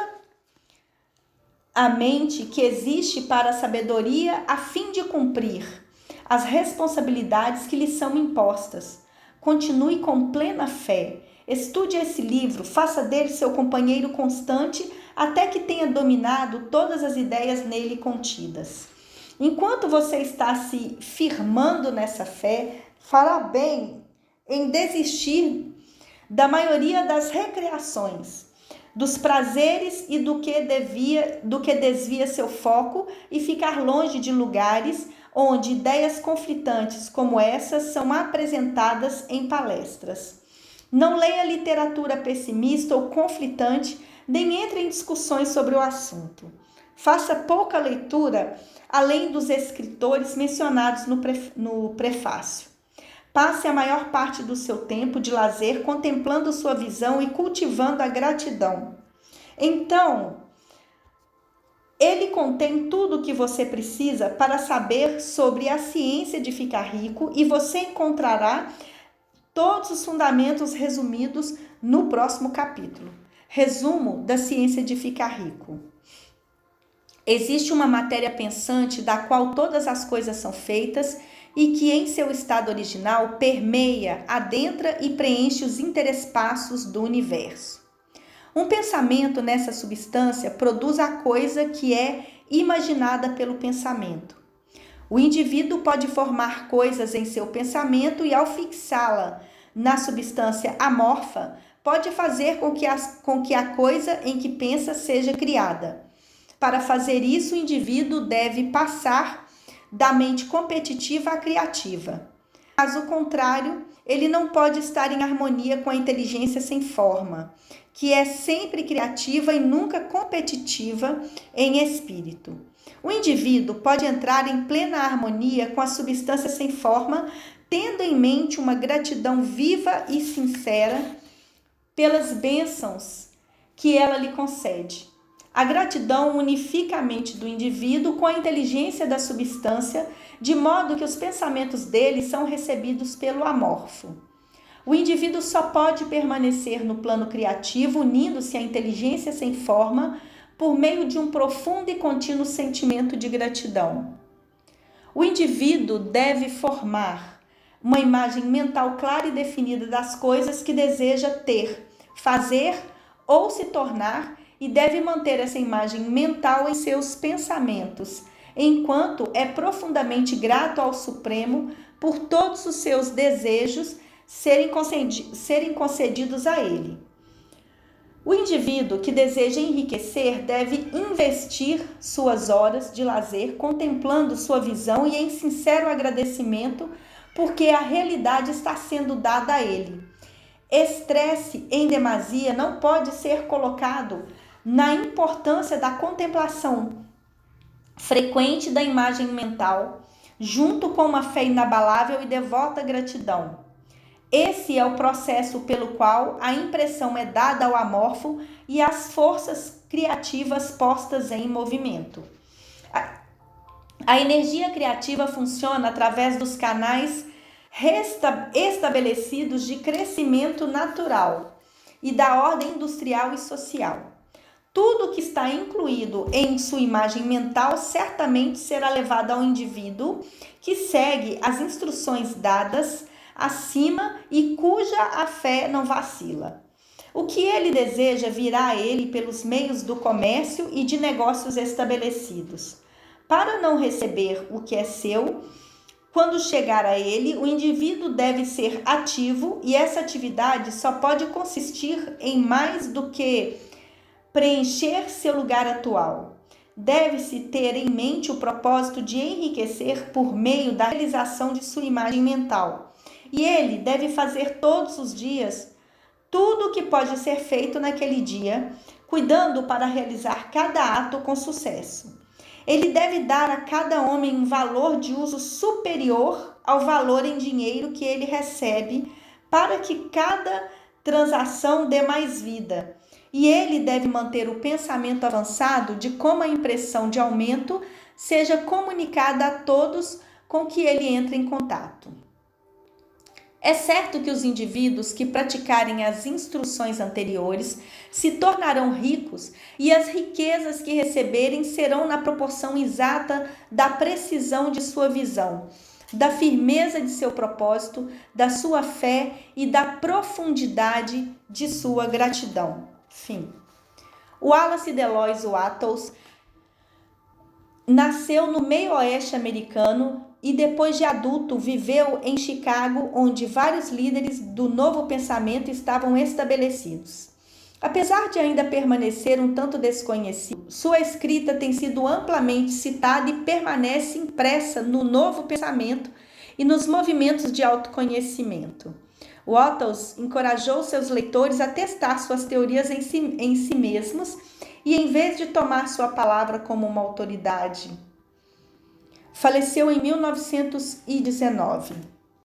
a mente que existe para a sabedoria a fim de cumprir as responsabilidades que lhe são impostas. Continue com plena fé. Estude esse livro, faça dele seu companheiro constante até que tenha dominado todas as ideias nele contidas. Enquanto você está se firmando nessa fé, fará bem em desistir da maioria das recreações, dos prazeres e do que desvia seu foco e ficar longe de lugares onde ideias conflitantes como essas são apresentadas em palestras. Não leia literatura pessimista ou conflitante, nem entre em discussões sobre o assunto. Faça pouca leitura além dos escritores mencionados no prefácio. Passe a maior parte do seu tempo de lazer contemplando sua visão e cultivando a gratidão. Então, ele contém tudo o que você precisa para saber sobre a ciência de ficar rico e você encontrará todos os fundamentos resumidos no próximo capítulo. Resumo da ciência de ficar rico. Existe uma matéria pensante da qual todas as coisas são feitas e que em seu estado original permeia, adentra e preenche os interespaços do universo. Um pensamento nessa substância produz a coisa que é imaginada pelo pensamento. O indivíduo pode formar coisas em seu pensamento e, ao fixá-la na substância amorfa, pode fazer com que a coisa em que pensa seja criada. Para fazer isso, o indivíduo deve passar da mente competitiva à criativa. Caso contrário, ele não pode estar em harmonia com a inteligência sem forma, que é sempre criativa e nunca competitiva em espírito. O indivíduo pode entrar em plena harmonia com a substância sem forma, tendo em mente uma gratidão viva e sincera pelas bênçãos que ela lhe concede. A gratidão unifica a mente do indivíduo com a inteligência da substância, de modo que os pensamentos dele são recebidos pelo amorfo. O indivíduo só pode permanecer no plano criativo, unindo-se à inteligência sem forma, por meio de um profundo e contínuo sentimento de gratidão. O indivíduo deve formar uma imagem mental clara e definida das coisas que deseja ter, fazer ou se tornar, e deve manter essa imagem mental em seus pensamentos, enquanto é profundamente grato ao Supremo por todos os seus desejos serem concedidos a ele. O indivíduo que deseja enriquecer deve investir suas horas de lazer contemplando sua visão e em sincero agradecimento porque a realidade está sendo dada a ele. Estresse em demasia não pode ser colocado na importância da contemplação frequente da imagem mental, junto com uma fé inabalável e devota gratidão. Esse é o processo pelo qual a impressão é dada ao amorfo e às forças criativas postas em movimento. A energia criativa funciona através dos canais estabelecidos de crescimento natural e da ordem industrial e social. Tudo que está incluído em sua imagem mental certamente será levado ao indivíduo que segue as instruções dadas acima e cuja a fé não vacila. O que ele deseja virá a ele pelos meios do comércio e de negócios estabelecidos. Para não receber o que é seu, quando chegar a ele, o indivíduo deve ser ativo e essa atividade só pode consistir em mais do que preencher seu lugar atual. Deve-se ter em mente o propósito de enriquecer por meio da realização de sua imagem mental. E ele deve fazer todos os dias tudo o que pode ser feito naquele dia, cuidando para realizar cada ato com sucesso. Ele deve dar a cada homem um valor de uso superior ao valor em dinheiro que ele recebe, para que cada transação dê mais vida. E ele deve manter o pensamento avançado de como a impressão de aumento seja comunicada a todos com que ele entra em contato. É certo que os indivíduos que praticarem as instruções anteriores se tornarão ricos e as riquezas que receberem serão na proporção exata da precisão de sua visão, da firmeza de seu propósito, da sua fé e da profundidade de sua gratidão. Fim. Wallace Delois Wattles nasceu no meio-oeste americano e depois de adulto viveu em Chicago, onde vários líderes do novo pensamento estavam estabelecidos. Apesar de ainda permanecer um tanto desconhecido, sua escrita tem sido amplamente citada e permanece impressa no novo pensamento e nos movimentos de autoconhecimento. Wattles encorajou seus leitores a testar suas teorias em si mesmos e, em vez de tomar sua palavra como uma autoridade, faleceu em 1919.